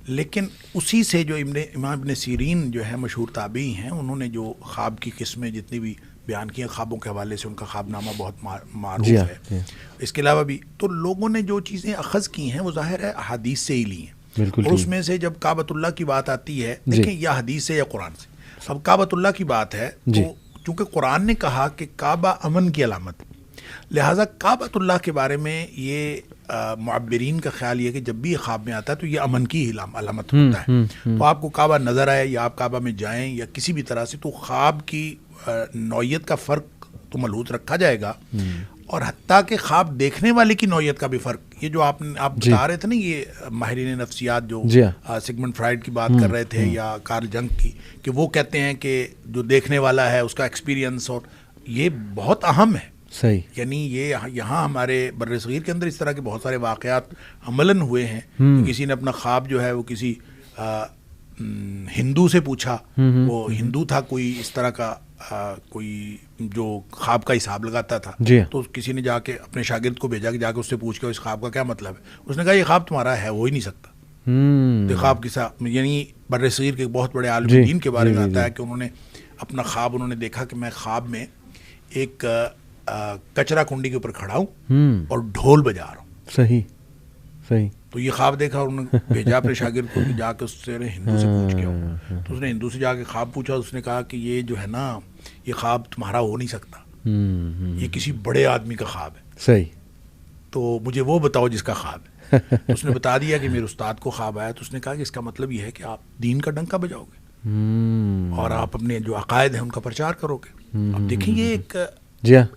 لیکن اسی سے جو امام ابن سیرین جو ہے مشہور تابعی ہیں انہوں نے جو خواب کی قسمیں جتنی بھی بیان کی ہیں خوابوں کے حوالے سے ان کا خواب نامہ بہت معروف ہے. اس کے علاوہ بھی تو لوگوں نے جو چیزیں اخذ کی ہیں وہ ظاہر ہے احادیث سے ہی لی ہیں. اور اس میں سے جب کعبۃ اللہ کی بات آتی ہے دیکھیں یا حدیث سے یا قرآن سے. اب کعبۃ اللہ کی بات ہے تو چونکہ قرآن نے کہا کہ کعبہ امن کی علامت لہٰذا کعبۃ اللہ کے بارے میں یہ معبرین کا خیال یہ کہ جب بھی یہ خواب میں آتا ہے تو یہ امن کی علامت ہوتا ہے. تو آپ کو کعبہ نظر آئے یا آپ کعبہ میں جائیں یا کسی بھی طرح سے تو خواب کی نوعیت کا فرق تو ملحوظ رکھا جائے گا اور حتیٰ کہ خواب دیکھنے والے کی نوعیت کا بھی فرق. یہ جو آپ بتا رہے تھے نا یہ ماہرین نفسیات جو سگمنڈ فرائڈ کی بات کر رہے تھے یا کارل جنگ کی کہ وہ کہتے ہیں کہ جو دیکھنے والا ہے اس کا ایکسپیرینس اور یہ بہت اہم ہے. یعنی یہ یہاں ہمارے بر صغیر کے اندر اس طرح کے بہت سارے واقعات عملاً ہوئے ہیں. کسی نے اپنا خواب جو ہے وہ کسی ہندو سے پوچھا وہ ہندو تھا کوئی اس طرح کا کوئی جو خواب کا حساب لگاتا تھا تو کسی نے جا کے اپنے شاگرد کو بھیجا کہ جا کے اس سے پوچھ کے اس خواب کا کیا مطلب ہے. اس نے کہا یہ خواب تمہارا ہے ہو ہی نہیں سکتا. تو خواب کے ساتھ یعنی بر صغیر کے بہت بڑے عالم دین کے بارے میں آتا ہے کہ انہوں نے اپنا خواب انہوں نے دیکھا کہ میں خواب میں ایک کچرا کنڈی کے اوپر کھڑا ہوں اور ڈھول بجا رہا ہوں. صحیح صحیح. تو یہ خواب دیکھا اور انہوں نے بھیجا اپنے شاگرد کو کہ جا کے اس سے ہندو سے پوچھ کے آؤ. تو اس نے ہندو سے جا کے خواب پوچھا. اس نے کہا کہ یہ جو ہے نا یہ خواب تمہارا ہو نہیں سکتا, یہ کسی بڑے آدمی کا خواب ہے. صحیح. تو مجھے وہ بتاؤ جس کا خواب ہے. اس نے بتا دیا کہ میرے استاد کو خواب آیا. تو اس نے کہا کہ اس کا مطلب یہ ہے کہ آپ دین کا ڈنکا بجاؤ گے اور آپ اپنے جو عقائد ہیں ان کا پرچار کرو گے. اب دیکھیں یہ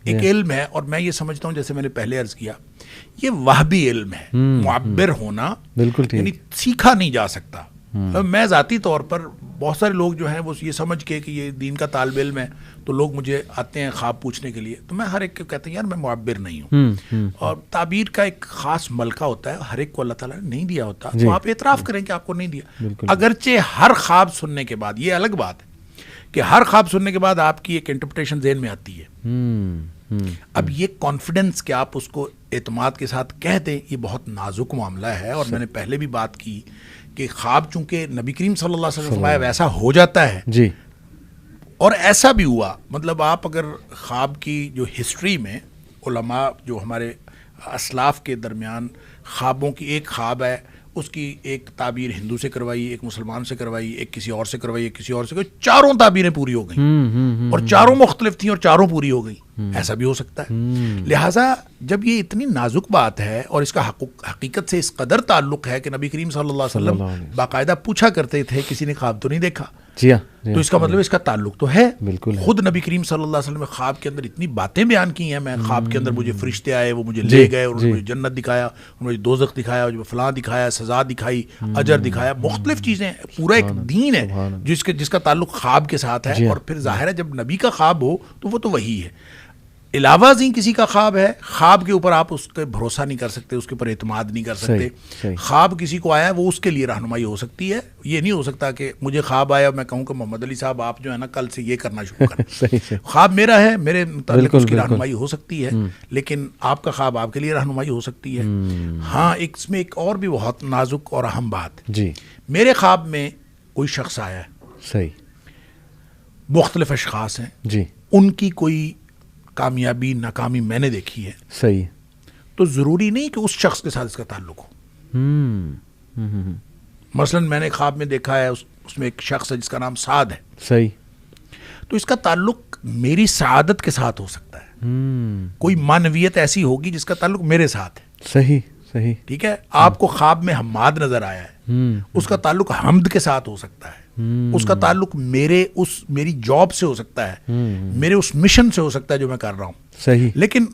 ایک علم ہے, اور میں یہ سمجھتا ہوں جیسے میں نے پہلے عرض کیا یہ وہبی علم ہے. معبر ہونا بالکل یعنی سیکھا نہیں جا سکتا. میں ذاتی طور پر بہت سارے لوگ جو ہیں وہ یہ سمجھ کے کہ یہ دین کا طالب علم ہے تو لوگ مجھے آتے ہیں خواب پوچھنے کے لیے, تو میں ہر ایک کو کہتے ہیں یار میں معبر نہیں ہوں. اور تعبیر کا ایک خاص ملکہ ہوتا ہے, ہر ایک کو اللہ تعالیٰ نے نہیں دیا ہوتا. تو آپ اعتراف کریں کہ آپ کو نہیں دیا. اگرچہ ہر خواب سننے کے بعد یہ الگ بات ہے کہ ہر خواب سننے کے بعد آپ کی ایک انٹرپریٹیشن ذہن میں آتی ہے. اب یہ کانفیڈنس کہ آپ اس کو اعتماد کے ساتھ کہہ دیں یہ بہت نازک معاملہ ہے. اور میں نے پہلے بھی بات کی کہ خواب چونکہ نبی کریم صلی اللہ علیہ وسلم ویسا ہو جاتا ہے جی, اور ایسا بھی ہوا. مطلب آپ اگر خواب کی جو ہسٹری میں علماء جو ہمارے اسلاف کے درمیان خوابوں کی ایک خواب ہے اس کی ایک تعبیر ہندو سے کروائی, ایک مسلمان سے کروائی, ایک کسی اور سے کروائی, ایک کسی اور سے کروائی, چاروں تعبیریں پوری ہو گئیں اور چاروں مختلف تھیں اور چاروں پوری ہو گئیں. ایسا بھی ہو سکتا ہے. لہٰذا جب یہ اتنی نازک بات ہے اور اس کا حقیقت سے اس قدر تعلق ہے کہ نبی کریم صلی اللہ علیہ وسلم باقاعدہ پوچھا کرتے تھے کسی نے خواب تو نہیں دیکھا, تو اس کا مطلب اس کا تعلق تو ہے. خود نبی کریم صلی اللہ علیہ وسلم نے خواب کے اندر اتنی باتیں بیان کی ہیں. میں خواب کے اندر مجھے فرشتے آئے, وہ مجھے لے گئے, انہوں نے مجھے جنت دکھایا, انہوں نے دوزخ دکھایا, فلاں دکھایا, سزا دکھائی, اجر دکھایا, مختلف چیزیں. پورا ایک دین ہے جس کا تعلق خواب کے ساتھ ہے. اور پھر ظاہر ہے جب نبی کا خواب ہو تو وہ تو وہی ہے. علاوہ ازیں کسی کا خواب ہے, خواب کے اوپر آپ اس پہ بھروسہ نہیں کر سکتے, اس کے اوپر اعتماد نہیں کر سکتے. خواب کسی کو آیا ہے وہ اس کے لیے رہنمائی ہو سکتی ہے. یہ نہیں ہو سکتا کہ مجھے خواب آیا میں کہوں کہ محمد علی صاحب آپ جو ہے نا کل سے یہ کرنا شروع کریں. خواب میرا ہے, میرے متعلق اس کی رہنمائی ہو سکتی ہے, لیکن آپ کا خواب آپ کے لیے رہنمائی ہو سکتی ہے. ہاں اس میں ایک اور بھی بہت نازک اور اہم بات ہے. میرے خواب میں کوئی شخص آیا ہے, صحیح, مختلف اشخاص ہیں, ان کی کوئی کامیابی ناکامی میں نے دیکھی ہے, صحیح, تو ضروری نہیں کہ اس شخص کے ساتھ اس کا تعلق ہو. مثلا میں نے خواب میں دیکھا ہے اس میں ایک شخص ہے جس کا نام سعد ہے, صحیح, تو اس کا تعلق میری سعادت کے ساتھ ہو سکتا ہے. کوئی معنویت ایسی ہوگی جس کا تعلق میرے ساتھ ہے. صحیح صحیح, ٹھیک ہے. آپ کو خواب میں حماد نظر آیا ہے, اس کا تعلق حمد کے ساتھ ہو سکتا ہے, اس کا تعلق میری جاب سے ہو سکتا ہے, میرے اس مشن سے ہو سکتا ہے جو میں کر رہا ہوں. صحیح, لیکن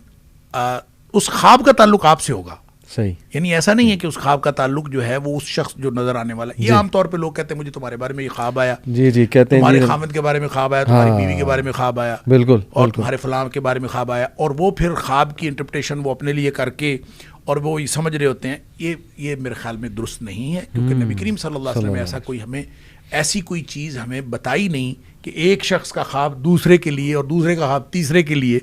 اس خواب کا تعلق آپ سے ہوگا. صحیح, یعنی ایسا نہیں ہے کہ اس خواب کا تعلق جو ہے وہ اس شخص جو نظر آنے والا ہے. یہ عام طور پہ لوگ کہتے ہیں مجھے تمہارے بارے میں یہ خواب آیا, جی کہتے ہیں تمہارے خامد کے بارے میں خواب آیا, تمہاری بیوی کے بارے میں خواب آیا, بالکل, اور تمہارے فلاں کے بارے میں خواب آیا, اور وہ پھر خواب کی انٹرپریٹیشن وہ اپنے لیے کر کے اور وہ یہ سمجھ رہے ہوتے ہیں. یہ میرے خیال میں درست نہیں ہے, کیونکہ نبی کریم صلی اللہ علیہ وسلم نے ایسا کوئی ایسی کوئی چیز ہمیں بتائی نہیں کہ ایک شخص کا خواب دوسرے کے لیے اور دوسرے کا خواب تیسرے کے لیے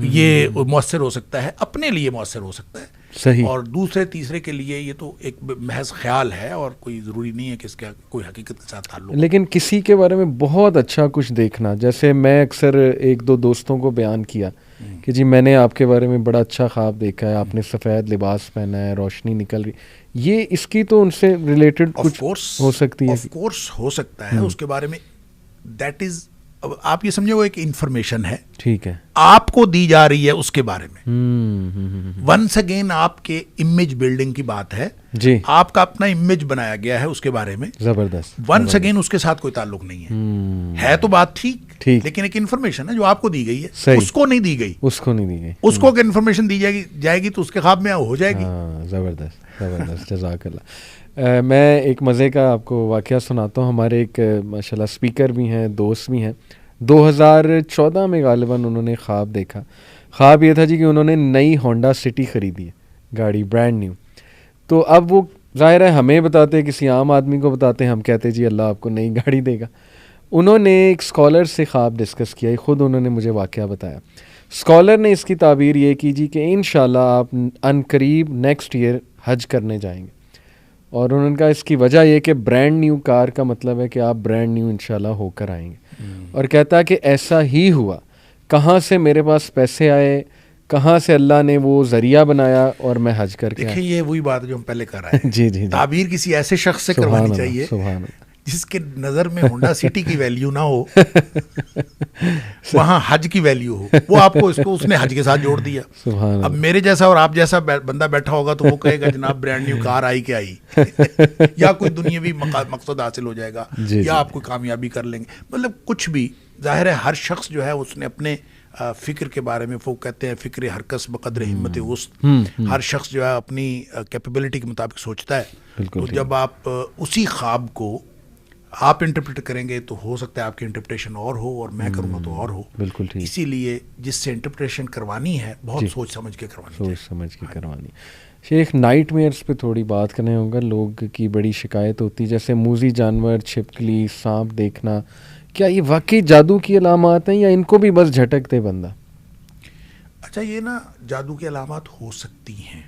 یہ مؤثر ہو سکتا ہے. اپنے لیے مؤثر ہو سکتا ہے, صحیح, اور دوسرے تیسرے کے لیے یہ تو ایک محض خیال ہے اور کوئی ضروری نہیں ہے کہ اس کا کوئی حقیقت کے ساتھ تعلق. لیکن کسی کے بارے میں بہت اچھا کچھ دیکھنا, جیسے میں اکثر ایک دو دوستوں کو بیان کیا کہ جی میں نے آپ کے بارے میں بڑا اچھا خواب دیکھا ہے, آپ نے سفید لباس پہنا ہے, روشنی نکل رہی, یہ اس کی تو ان سے ریلیٹڈ کچھ ہو سکتی ہے. آف کورس ہو سکتا ہے اس کے بارے میں. دیٹ از, آپ یہ سمجھے وہ ایک انفارمیشن ہے, ٹھیک ہے, آپ کو دی جا رہی ہے اس کے بارے میں. ونس اگین آپ کے امیج بلڈنگ کی بات ہے, جی, آپ کا اپنا امیج بنایا گیا ہے اس کے بارے میں, زبردست. ونس اگین اس کے ساتھ کوئی تعلق نہیں ہے تو بات ٹھیک, لیکن ایک انفارمیشن ہے جو آپ کو دی گئی ہے, اس کو نہیں دی گئی, اس کو اگر انفارمیشن دی جائے گی تو اس کے خواب میں ہو جائے گی. زبردست زبردست, جزاک اللہ. میں ایک مزے کا آپ کو واقعہ سناتا ہوں. ہمارے ایک ماشاء اللہ اسپیکر بھی ہیں, دوست بھی ہیں. 2014 میں غالباً انہوں نے خواب دیکھا. خواب یہ تھا جی کہ انہوں نے نئی ہونڈا سٹی خریدی ہے, گاڑی برانڈ نیو. تو اب وہ ظاہر ہے ہمیں بتاتے, کسی عام آدمی کو بتاتے, ہم کہتے جی اللہ آپ کو نئی گاڑی دے گا. انہوں نے ایک اسکالر سے خواب ڈسکس کیا, خود انہوں نے مجھے واقعہ بتایا. اسکالر نے اس کی تعبیر یہ کی جی کہ انشاءاللہ آپ ان قریب نیکسٹ ایئر حج کرنے جائیں گے. اور انہوں نے کہا اس کی وجہ یہ کہ برانڈ نیو کار کا مطلب ہے کہ آپ برانڈ نیو انشاءاللہ ہو کر آئیں گے. اور کہتا ہے کہ ایسا ہی ہوا. کہاں سے میرے پاس پیسے آئے, کہاں سے اللہ نے وہ ذریعہ بنایا اور میں حج کر کے دیکھیں یہ وہی بات جو ہم پہلے کر رہے ہیں. جی جی جی, تعبیر کسی ایسے شخص سے کروانی چاہیے سبحان اللہ, جس کے نظر میں ہونڈا سٹی کی ویلیو نہ ہو, وہاں حج کی ویلیو ہو, وہ آپ کو اس نے حج کے ساتھ جوڑ دیا. اب میرے جیسا اور آپ جیسا بندہ بیٹھا ہوگا تو وہ کہے گا جناب برانڈ نیو کار آئی کہ آئی, یا کوئی دنیاوی مقصد حاصل ہو جائے گا, یا آپ کوئی کامیابی کر لیں گے, مطلب کچھ بھی. ظاہر ہے ہر شخص جو ہے اس نے اپنے فکر کے بارے میں, وہ کہتے ہیں فکر ہر کس بقدر ہمت وسط, ہر شخص جو ہے اپنی کیپیبلٹی کے مطابق سوچتا ہے. تو جب آپ اسی خواب کو آپ انٹرپریٹ کریں گے تو ہو سکتا ہے آپ کی انٹرپریٹیشن اور ہو اور میں کروں گا تو اور ہو. بالکل ٹھیک. اسی لیے جس سے انٹرپریٹیشن کروانی ہے بہت سوچ سمجھ کے کروانی, سوچ سمجھ کے کروانی. شیخ نائٹ میئرس پہ تھوڑی بات کرنے ہوگا. لوگ کی بڑی شکایت ہوتی جیسے موذی جانور, چھپکلی, سانپ دیکھنا, کیا یہ واقعی جادو کی علامات ہیں یا ان کو بھی بس جھٹکتے بندہ؟ اچھا یہ نا جادو کی علامات ہو سکتی ہیں.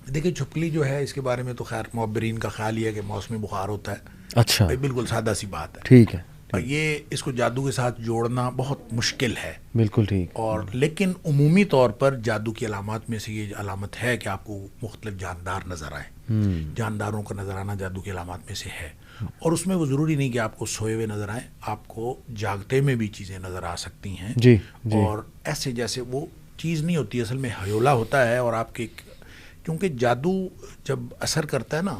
دیکھیں چھپکلی جو ہے اس کے بارے میں تو خیر معبرین کا خیال یہ ہے کہ موسمی بخار ہوتا ہے. اچھا, بالکل سادہ سی بات ہے. ٹھیک ہے. یہ اس کو جادو کے ساتھ جوڑنا بہت مشکل ہے. بالکل ٹھیک. اور لیکن عمومی طور پر جادو کی علامات میں سے یہ علامت ہے کہ آپ کو مختلف جاندار نظر آئیں. جانداروں کا نظر آنا جادو کی علامات میں سے ہے. اور اس میں وہ ضروری نہیں کہ آپ کو سوئے ہوئے نظر آئیں, آپ کو جاگتے میں بھی چیزیں نظر آ سکتی ہیں. جی. اور ایسے جیسے وہ چیز نہیں ہوتی, اصل میں ہیولا ہوتا ہے. اور آپ کے کیونکہ جادو جب اثر کرتا ہے نا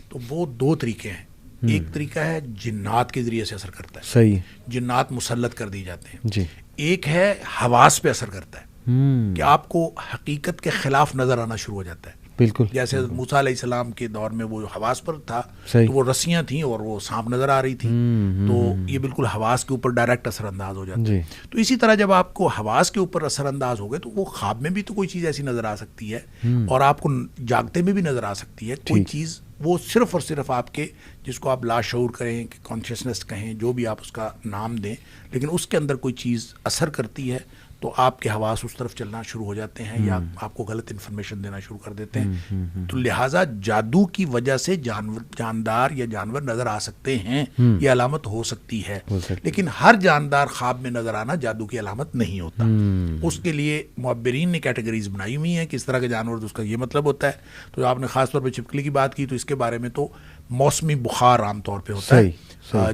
تو وہ دو طریقے ہیں. ایک طریقہ ہے جنات کے ذریعے سے اثر کرتا ہے, صحیح, جنات مسلط کر دی جاتے ہیں. جی. ایک ہے حواس پہ اثر کرتا ہے کہ آپ کو حقیقت کے خلاف نظر آنا شروع ہو جاتا ہے. بالکل. جیسے موسیٰ علیہ السلام کے دور میں وہ حواس پر تھا تو وہ رسیاں تھیں اور وہ سانپ نظر آ رہی تھی, تو یہ بالکل حواس کے اوپر ڈائریکٹ اثر انداز ہو جاتا ہے. تو اسی طرح جب آپ کو حواس کے اوپر اثر انداز ہو گئے تو وہ خواب میں بھی تو کوئی چیز ایسی نظر آ سکتی ہے, اور آپ کو جاگتے میں بھی نظر آ سکتی ہے کوئی چیز. وہ صرف اور صرف آپ کے, جس کو آپ لاشعور کہیں کہ کانشیسنس کہیں, جو بھی آپ اس کا نام دیں, لیکن اس کے اندر کوئی چیز اثر کرتی ہے تو آپ کے حواس اس طرف چلنا شروع ہو جاتے ہیں یا آپ کو غلط انفارمیشن دینا شروع کر دیتے ہیں. تو لہٰذا جادو کی وجہ سے جاندار یا جانور نظر آ سکتے ہیں, یہ علامت ہو سکتی ہے. لیکن ہر جاندار خواب میں نظر آنا جادو کی علامت نہیں ہوتا. اس کے لیے معبرین نے کیٹیگریز بنائی ہوئی ہیں کہ اس طرح کے جانور اس کا یہ مطلب ہوتا ہے. تو آپ نے خاص طور پہ چھپکلی کی بات کی تو اس کے بارے میں تو موسمی بخار عام طور پہ ہوتا ہے.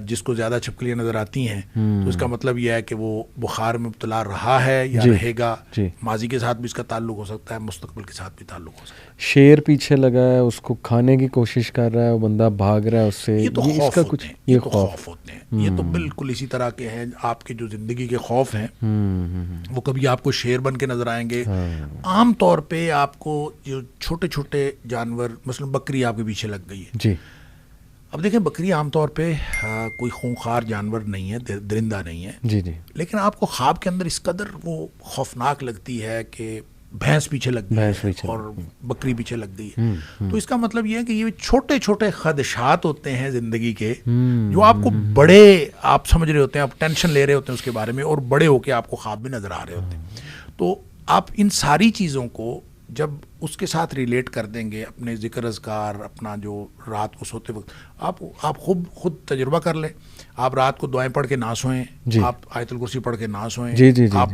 جس کو زیادہ چھپکلیاں نظر آتی ہیں تو اس کا مطلب یہ ہے کہ وہ بخار میں مبتلا رہا ہے یا رہے گا. ماضی کے ساتھ بھی اس کا تعلق ہو سکتا ہے, مستقبل کے ساتھ بھی تعلق ہو سکتا ہے. شیر پیچھے لگا ہے, اس کو کھانے کی کوشش کر رہا ہے, وہ بندہ بھاگ رہا ہے اس سے. یہ تو خوف ہوتے ہیں, یہ تو خوف ہوتے ہیں. یہ تو بالکل اسی طرح کے ہیں آپ کے جو زندگی کے خوف ہیں, وہ کبھی آپ کو شیر بن کے نظر آئیں گے. عام طور پہ آپ کو جو چھوٹے چھوٹے جانور, مثلا بکری آپ کے پیچھے لگ گئی ہے. جی. اب دیکھیں بکری عام طور پہ کوئی خونخوار جانور نہیں ہے, درندہ نہیں ہے. جی جی. لیکن آپ کو خواب کے اندر اس قدر وہ خوفناک لگتی ہے کہ بھینس پیچھے لگ گئی ہے اور بکری پیچھے لگ گئی ہے. تو اس کا مطلب یہ ہے کہ یہ چھوٹے چھوٹے خدشات ہوتے ہیں زندگی کے, جو آپ کو بڑے, آپ سمجھ رہے ہوتے ہیں, آپ ٹینشن لے رہے ہوتے ہیں اس کے بارے میں, اور بڑے ہو کے آپ کو خواب میں نظر آ رہے ہوتے ہیں. تو آپ ان ساری چیزوں کو جب اس کے ساتھ ریلیٹ کر دیں گے, اپنے ذکر اذکار, اپنا جو رات کو سوتے وقت آپ خود تجربہ کر لیں. آپ رات کو دعائیں پڑھ کے نہ سوئیں, آپ آیت الکرسی پڑھ کے نہ سوئیں, آپ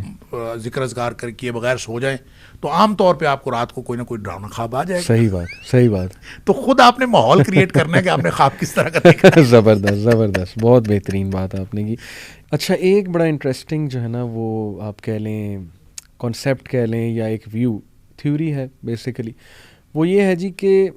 ذکر اذکار کر کیے بغیر سو جائیں, تو عام طور پہ آپ کو رات کو کوئی نہ کوئی ڈراؤنا خواب آ جائے گا. صحیح بات, صحیح بات. تو خود آپ نے ماحول کریٹ کرنا ہے کہ آپ نے خواب کس طرح کا دیکھا. زبردست زبردست, بہت بہترین بات آپ نے کی. اچھا ایک بڑا انٹرسٹنگ جو ہے نا, وہ آپ کہہ لیں کانسیپٹ کہہ لیں یا ایک ویو, تھیوری ہے بیسیکلی, وہ یہ ہے جی کہ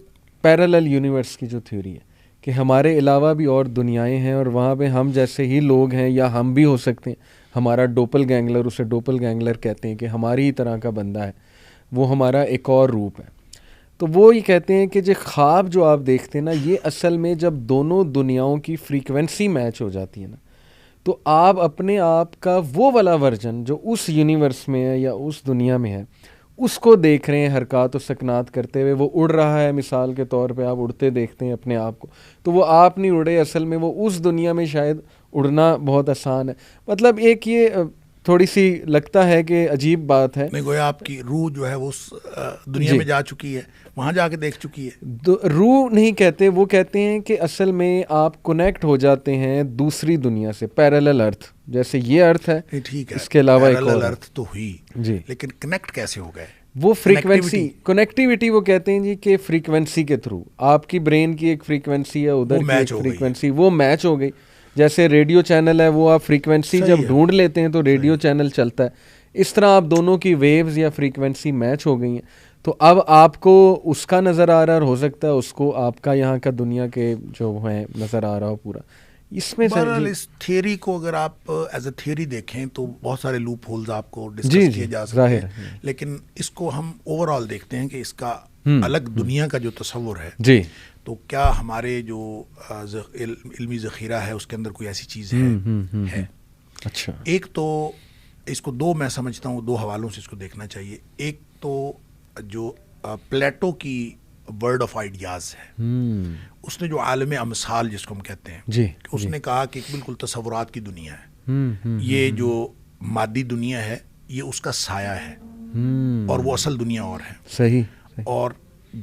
پیرالل یونیورس کی جو تھیوری ہے کہ ہمارے علاوہ بھی اور دنیایں ہیں, اور وہاں پہ ہم جیسے ہی لوگ ہیں یا ہم بھی ہو سکتے ہیں. ہمارا ڈوپل گینگلر, اسے ڈوپل گینگلر کہتے ہیں کہ ہماری ہی طرح کا بندہ ہے, وہ ہمارا ایک اور روپ ہے. تو وہ یہ کہتے ہیں کہ جو خواب جو آپ دیکھتے ہیں نا, یہ اصل میں جب دونوں دنیاؤں کی فریکوینسی میچ ہو جاتی ہے نا, تو آپ اپنے آپ کا وہ والا ورژن جو اس یونیورس میں ہے یا اس دنیا میں ہے, اس کو دیکھ رہے ہیں حرکات و سکنات کرتے ہوئے. وہ اڑ رہا ہے مثال کے طور پہ, آپ اڑتے دیکھتے ہیں اپنے آپ کو, تو وہ آپ نہیں اڑے, اصل میں وہ اس دنیا میں شاید اڑنا بہت آسان ہے. مطلب ایک یہ تھوڑی سی لگتا ہے کہ عجیب بات ہے. نہیں گویا آپ کی روح جو ہے وہ اس دنیا میں جا چکی ہے, وہاں جا کے دیکھ چکی ہے. روح نہیں کہتے, وہ کہتے ہیں کہ اصل میں آپ کنیکٹ ہو جاتے ہیں دوسری دنیا سے, پیرالل ارتھ, جیسے یہ ارتھ ہے, ٹھیک ہے, اس کے علاوہ ایک اور ارتھ تو ہوئی جی, لیکن کنیکٹ کیسے ہو گئے؟ وہ فریکوینسی, کنیکٹیوٹی وہ کہتے ہیں جی کہ فریکوینسی کے تھرو آپ کی برین کی ایک فریکوینسی ہے, ادھر کی ایک فریکوینسی, وہ میچ ہو گئی. جیسے ریڈیو چینل ہے, وہ آپ فریکوینسی جب ڈھونڈ لیتے ہیں تو ریڈیو چینل چلتا ہے, اس طرح آپ دونوں کی ویوز یا فریکوینسی میچ ہو گئی ہیں. تو اب آپ کو اس کا نظر آ رہا ہے, اور ہو سکتا ہے اس کو آپ کا یہاں کا دنیا کے جو ہے نظر آ رہا ہو پورا. اس میں اس تھیوری کو اگر آپ ایز اے تھیوری دیکھیں تو بہت سارے لوپ ہولز آپ کو ڈسکس کیے جا سکتے ہیں, لیکن اس کو ہم اوور آل دیکھتے ہیں کہ اس کا الگ دنیا کا جو تصور ہے جی, تو کیا ہمارے جو علمی ذخیرہ ہے اس کے اندر کوئی ایسی چیز ہے. اچھا, ایک تو اس کو دو میں سمجھتا ہوں, دو حوالوں سے اس کو دیکھنا چاہیے. ایک تو جو پلیٹو کی ورڈ آف آئیڈیاز ہے, اس نے جو عالم امثال جس کو ہم کہتے ہیں جی, اس نے کہا کہ بالکل تصورات کی دنیا ہے, یہ جو مادی دنیا ہے یہ اس کا سایہ ہے, اور وہ اصل دنیا اور ہے. صحیح. اور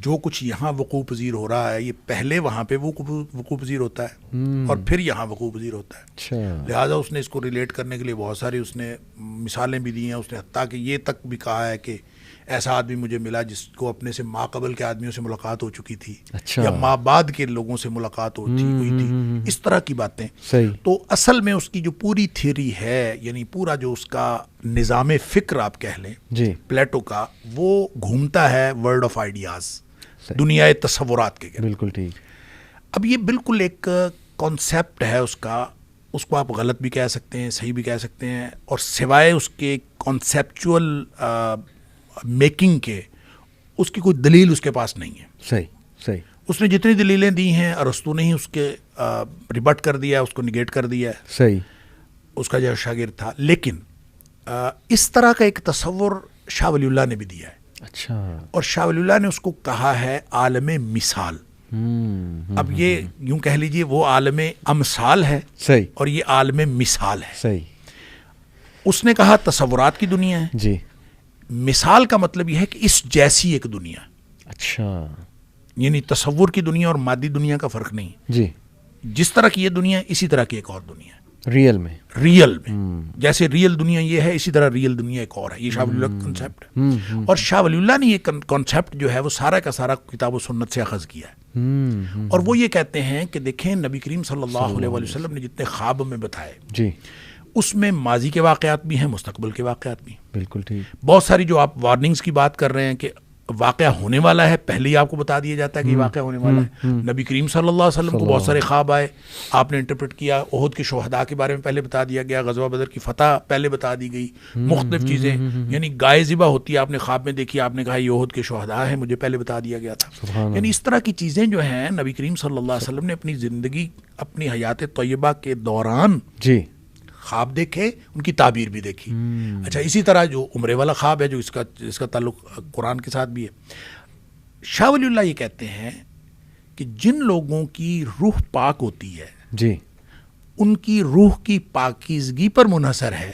جو کچھ یہاں وقوع پذیر ہو رہا ہے یہ پہلے وہاں پہ وقوع پذیر ہوتا ہے اور پھر یہاں وقوع پذیر ہوتا ہے. لہٰذا اس نے اس کو ریلیٹ کرنے کے لیے بہت ساری اس نے مثالیں بھی دی ہیں. اس نے حتیٰ کہ یہ تک بھی کہا ہے کہ ایسا آدمی مجھے ملا جس کو اپنے سے ماں قبل کے آدمیوں سے ملاقات ہو چکی تھی, یا ماں بعد کے لوگوں سے ملاقات ہوئی تھی, اس طرح کی باتیں. تو اصل میں اس کی جو پوری تھیوری ہے, یعنی پورا جو اس کا نظام فکر آپ کہہ لیں پلیٹو کا, وہ گھومتا ہے ورلڈ آف آئیڈیاز, دنیا تصورات کے. بالکل ٹھیک. اب یہ بالکل ایک کانسیپٹ ہے اس کا, اس کو آپ غلط بھی کہہ سکتے ہیں, صحیح بھی کہہ سکتے ہیں, اور سوائے اس کے کانسیپچول میکنگ کے اس کی کوئی دلیل اس کے پاس نہیں ہے. صحیح. اس نے جتنی دلیلیں دی ہیں ارسطو نے ہی اس کے ریبٹ کر دیا, اس کو نگیٹ کر دیا ہے. صحیح. اس کا جو شاگرد تھا, لیکن اس طرح کا ایک تصور شاہ ولی اللہ نے بھی دیا ہے. اچھا. اور شاہ ولی اللہ نے اس کو کہا ہے عالم مثال. اب یہ یوں کہہ لیجئے وہ عالم امثال ہے, صحیح, اور یہ عالم مثال ہے. صحیح. اس نے کہا تصورات کی دنیا ہے جی. مثال کا مطلب یہ ہے کہ اس جیسی ایک دنیا. اچھا. یعنی تصور کی دنیا اور مادی دنیا کا فرق نہیں جی. جس طرح کی یہ دنیا اسی طرح کی ایک اور دنیا ہے ریئل میں. جیسے ریئل دنیا یہ ہے اسی طرح ریئل دنیا ایک اور ہے. یہ شاہ ولی اللہ کا کنسیپٹ ہے, اور شاہ ولی اللہ نے یہ کنسیپٹ جو ہے وہ سارا کا سارا کتاب و سنت سے اخذ کیا ہے. اور وہ یہ کہتے ہیں کہ دیکھیں نبی کریم صلی اللہ علیہ وسلم نے جتنے خواب میں بتائے جی, اس میں ماضی کے واقعات بھی ہیں, مستقبل کے واقعات بھی. بالکل ٹھیک. بہت ساری جو آپ وارننگز کی بات کر رہے ہیں کہ واقعہ ہونے والا ہے, پہلے ہی آپ کو بتا دیا جاتا ہے کہ یہ واقعہ ہونے والا ہے. نبی کریم صلی اللہ علیہ وسلم کو بہت سارے خواب آئے, آپ نے انٹرپریٹ کیا. احد کے شہداء کے بارے میں پہلے بتا دیا گیا, غزوہ بدر کی فتح پہلے بتا دی گئی, مختلف چیزیں. یعنی گائے ذبح ہوتی ہے, آپ نے خواب میں دیکھی, آپ نے کہا یہ احد کے شہداء ہیں, مجھے پہلے بتا دیا گیا تھا. یعنی اس طرح کی چیزیں جو ہیں نبی کریم صلی اللہ علیہ وسلم نے اپنی زندگی, اپنی حیات طیبہ کے دوران جی خواب دیکھے, ان کی تعبیر بھی دیکھی. اچھا, اسی طرح جو عمرے والا خواب ہے جو اس کا تعلق قرآن کے ساتھ بھی ہے. شاہ ولی اللہ یہ کہتے ہیں کہ جن لوگوں کی روح پاک ہوتی ہے جی, ان کی روح کی پاکیزگی پر منحصر ہے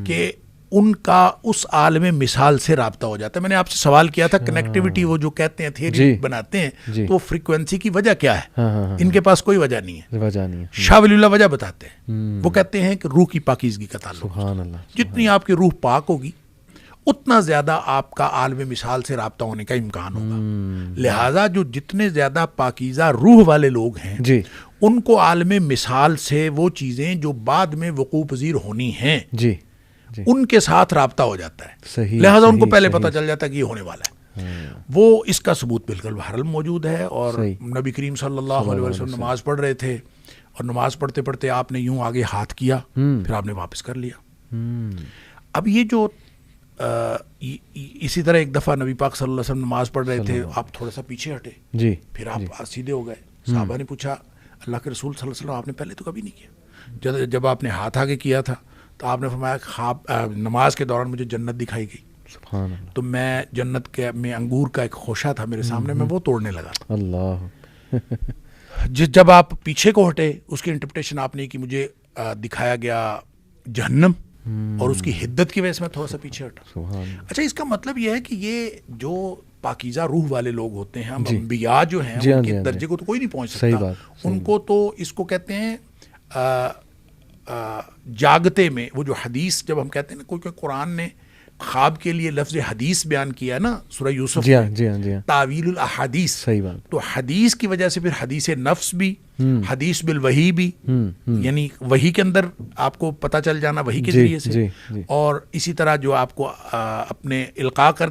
کہ ان کا اس عالم مثال سے رابطہ ہو جاتا ہے. میں نے آپ سے سوال کیا تھا کنیکٹیوٹی, وہ جو کہتے ہیں تھیوری بناتے ہیں, تو فریکوینسی کی وجہ کیا ہے؟ ان کے پاس کوئی وجہ نہیں ہے. شاہ ولی اللہ وجہ بتاتے ہیں. وہ کہتے ہیں کہ روح کی پاکیزگی کا تعلق. جتنی آپ کی روح پاک ہوگی اتنا زیادہ آپ کا عالم مثال سے رابطہ ہونے کا امکان ہوگا. لہٰذا جو جتنے زیادہ پاکیزہ روح والے لوگ ہیں جی, ان کو عالم مثال سے وہ چیزیں جو بعد میں وقوع پذیر ہونی ہیں جی, ان کے ساتھ رابطہ ہو جاتا ہے. صحیح. لہٰذا ان کو پہلے پتہ چل جاتا ہے کہ یہ ہونے والا ہے. وہ اس کا ثبوت بالکل بہرحال موجود ہے. اور نبی کریم صلی اللہ علیہ وسلم نماز پڑھ رہے تھے, اور نماز پڑھتے پڑھتے آپ نے یوں آگے ہاتھ کیا, پھر آپ نے واپس کر لیا. اب یہ جو اسی طرح ایک دفعہ نبی پاک صلی اللہ علیہ وسلم نماز پڑھ رہے تھے, آپ تھوڑا سا پیچھے ہٹے جی, پھر آپ سیدھے ہو گئے. صحابہ نے پوچھا اللہ کے رسول صلی اللہ علیہ وسلم آپ نے پہلے تو کبھی نہیں کیا. جب آپ نے ہاتھ آگے کیا تھا تو آپ نے فرمایا خواب نماز کے دوران مجھے جنت دکھائی گئی, تو میں جنت کے میں انگور کا ایک خوشہ تھا میرے سامنے, میں وہ توڑنے لگا. اللہ. جب آپ پیچھے کو ہٹے اس کی انٹرپریٹیشن آپ نے کی, مجھے دکھایا گیا جہنم, اور اس کی حدت کی وجہ سے میں تھوڑا سا پیچھے ہٹا. اچھا اس کا مطلب یہ ہے کہ یہ جو پاکیزہ روح والے لوگ ہوتے ہیں, ہم انبیاء جو ہیں ان کے درجے کو تو کوئی نہیں پہنچ سکتا. ان کو تو اس کو کہتے ہیں جاگتے میں, وہ جو حدیث جب ہم کہتے ہیں نا, کوئی قرآن نے خواب کے لیے لفظ حدیث بیان کیا نا سورہ یوسف میں, تعویل الاحادیث, صحیح بات. تو حدیث کی وجہ سے پھر حدیث نفس بھی, حدیث بالوحی بھی, یعنی وحی کے اندر آپ کو پتہ چل جانا وحی کے ذریعے سے, اور اسی طرح جو آپ کو اپنے القاء کر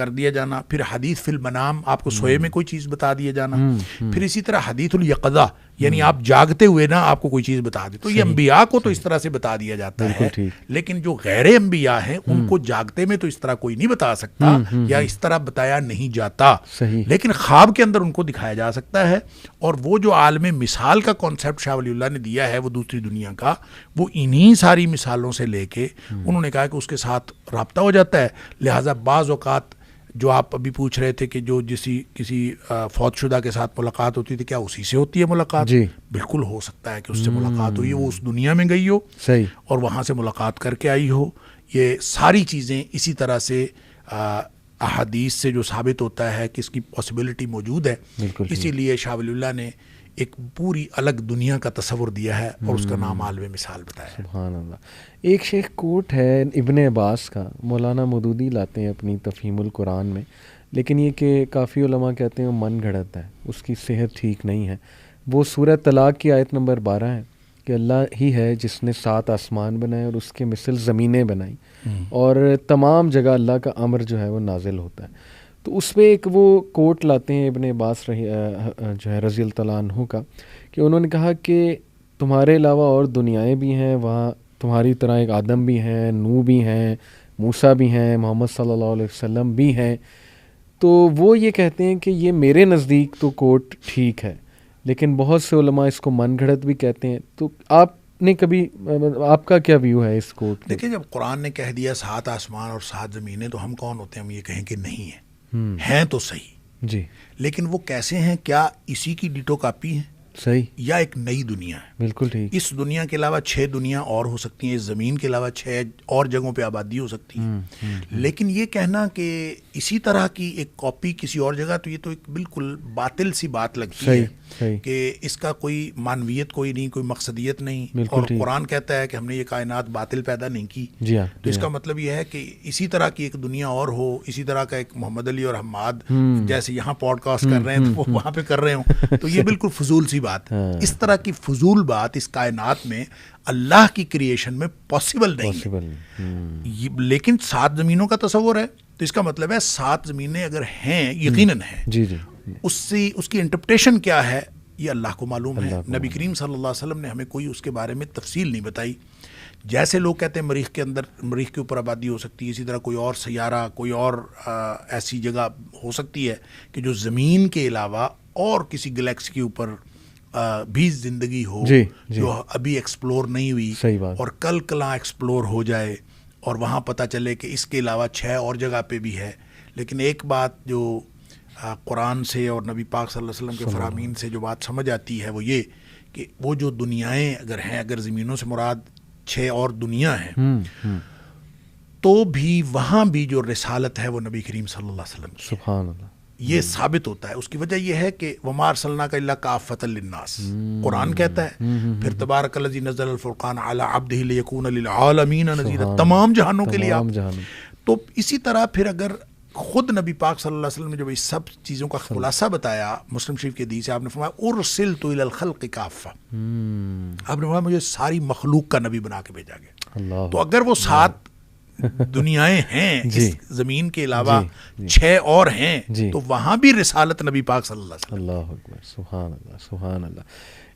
دیا جانا, پھر حدیث فی المنام, آپ کو سوئے میں کوئی چیز بتا دیا جانا, پھر اسی طرح حدیث الیقظہ, یعنی آپ جاگتے ہوئے نا آپ کو کوئی چیز بتا دے. تو یہ انبیاء کو تو اس طرح سے بتا دیا جاتا ہے, لیکن جو غیر انبیاء ہیں ان کو جاگتے میں تو اس طرح کوئی نہیں بتا سکتا, یا اس طرح بتایا نہیں جاتا, لیکن خواب کے اندر ان کو دکھایا جا سکتا ہے. اور وہ جو عالم مثال کا کانسیپٹ شاہ ولی اللہ نے دیا ہے وہ دوسری دنیا کا, وہ انہی ساری مثالوں سے لے کے انہوں نے کہا کہ اس کے ساتھ رابطہ ہو جاتا ہے. لہٰذا بعض اوقات جو آپ ابھی پوچھ رہے تھے کہ جو کسی فوت شدہ کے ساتھ ملاقات ہوتی تھی, کیا اسی سے ہوتی ہے ملاقات؟ بالکل ہو سکتا ہے کہ اس سے ملاقات ہوئی, وہ اس دنیا میں گئی ہو اور وہاں سے ملاقات کر کے آئی ہو. یہ ساری چیزیں اسی طرح سے احادیث سے جو ثابت ہوتا ہے کہ اس کی پاسبلٹی موجود ہے. اسی لیے شاہ ولی اللہ نے ایک پوری الگ دنیا کا تصور دیا ہے اور اس کا نام عالم مثال بتایا ہے. سبحان اللہ. ایک شیخ کوٹ ہے ابن عباس کا, مولانا مودودی لاتے ہیں اپنی تفہیم القرآن میں, لیکن یہ کہ کافی علماء کہتے ہیں وہ من گھڑت ہے, اس کی صحت ٹھیک نہیں ہے. وہ سورہ طلاق کی آیت نمبر 12 ہے کہ اللہ ہی ہے جس نے 7 آسمان بنائے اور اس کے مثل زمینیں بنائیں, اور تمام جگہ اللہ کا امر جو ہے وہ نازل ہوتا ہے. تو اس پہ ایک وہ کوٹ لاتے ہیں ابن عباس جو ہے رضی اللہ تعالیٰ عنہ کا, کہ انہوں نے کہا کہ تمہارے علاوہ اور دنیایں بھی ہیں, وہاں تمہاری طرح ایک آدم بھی ہیں, نوح بھی ہیں, موسیٰ بھی ہیں, محمد صلی اللہ علیہ وسلم بھی ہیں. تو وہ یہ کہتے ہیں کہ یہ میرے نزدیک تو کوٹ ٹھیک ہے, لیکن بہت سے علماء اس کو من گھڑت بھی کہتے ہیں. تو آپ نے کبھی, آپ کا کیا ویو ہے اس کوٹ؟ دیکھیں, جب قرآن نے کہہ دیا 7 آسمان اور 7 زمینیں, تو ہم کون ہوتے ہیں ہم یہ کہیں کہ نہیں ہیں تو صحیح جی, لیکن وہ کیسے ہیں؟ کیا اسی کی ڈیٹو کاپی ہے صحیح, یا ایک نئی دنیا ہے؟ بالکل ٹھیک. اس دنیا کے علاوہ 6 دنیا اور ہو سکتی ہیں, اس زمین کے علاوہ 6 اور جگہوں پہ آبادی ہو سکتی ہے. لیکن یہ کہنا کہ اسی طرح کی ایک کاپی کسی اور جگہ, تو یہ تو ایک بالکل باطل سی بات لگتی ہے کہ اس کا کوئی معنویت کوئی نہیں, کوئی مقصدیت نہیں. اور قرآن کہتا ہے کہ ہم نے یہ کائنات باطل پیدا نہیں کی. تو اس کا مطلب یہ ہے کہ اسی طرح کی ایک دنیا اور ہو, اسی طرح کا ایک محمد علی اور حماد جیسے یہاں پوڈ کاسٹ کر رہے ہیں تو وہ وہاں پہ کر رہے ہوں, تو یہ بالکل فضول سی بات ہے. اس طرح کی فضول بات اس کائنات میں اللہ کی کریشن میں پاسبل نہیں ہے. لیکن 7 زمینوں کا تصور ہے, تو اس کا مطلب ہے 7 زمینیں اگر ہیں, یقیناً ہیں, اس کی انٹرپریٹیشن کیا ہے یہ اللہ کو معلوم ہے. نبی کریم صلی اللہ علیہ وسلم نے ہمیں کوئی اس کے بارے میں تفصیل نہیں بتائی. جیسے لوگ کہتے ہیں مریخ کے اندر, مریخ کے اوپر آبادی ہو سکتی ہے, اسی طرح کوئی اور سیارہ, کوئی اور ایسی جگہ ہو سکتی ہے کہ جو زمین کے علاوہ اور کسی گلیکسی کے اوپر بھی زندگی ہو جو ابھی ایکسپلور نہیں ہوئی, اور کل کلاں ایکسپلور ہو جائے اور وہاں پتہ چلے کہ اس کے علاوہ 6 اور جگہ پہ بھی ہے. لیکن ایک بات جو قرآن سے اور نبی پاک صلی اللہ علیہ وسلم کے فرامین سے جو بات سمجھ آتی ہے وہ یہ کہ وہ جو دنیایں اگر ہیں, اگر زمینوں سے مراد 6 اور دنیا ہیں, تو بھی وہاں بھی جو رسالت ہے وہ نبی کریم صلی اللہ علیہ وسلم کی. سبحان اللہ. یہ ثابت ہوتا ہے. اس کی وجہ یہ ہے کہ وما ارسلناک الا کافۃ للناس, قرآن کہتا ہے. پھر تبارک الذی نزل الفرقان علی عبدہ لیکون للعالمین نذیرا, تمام جہانوں کے لیے آپ. تو اسی طرح پھر اگر خود نبی پاک صلی اللہ علیہ وسلم نے جب اس سب چیزوں کا خلاصہ بتایا, مسلم شریف کے حدیث سے آپ نے فرمایا ارسلت الی الخلق کافہ, آپ نے فرمایا مجھے ساری مخلوق کا نبی بنا کے بھیجا گیا. تو اگر وہ 7 دنیایں ہیں اس زمین کے علاوہ 6 اور ہیں, تو وہاں بھی رسالت نبی پاک صلی اللہ علیہ وسلم. اللہ اکبر, سبحان اللہ, سبحان اللہ.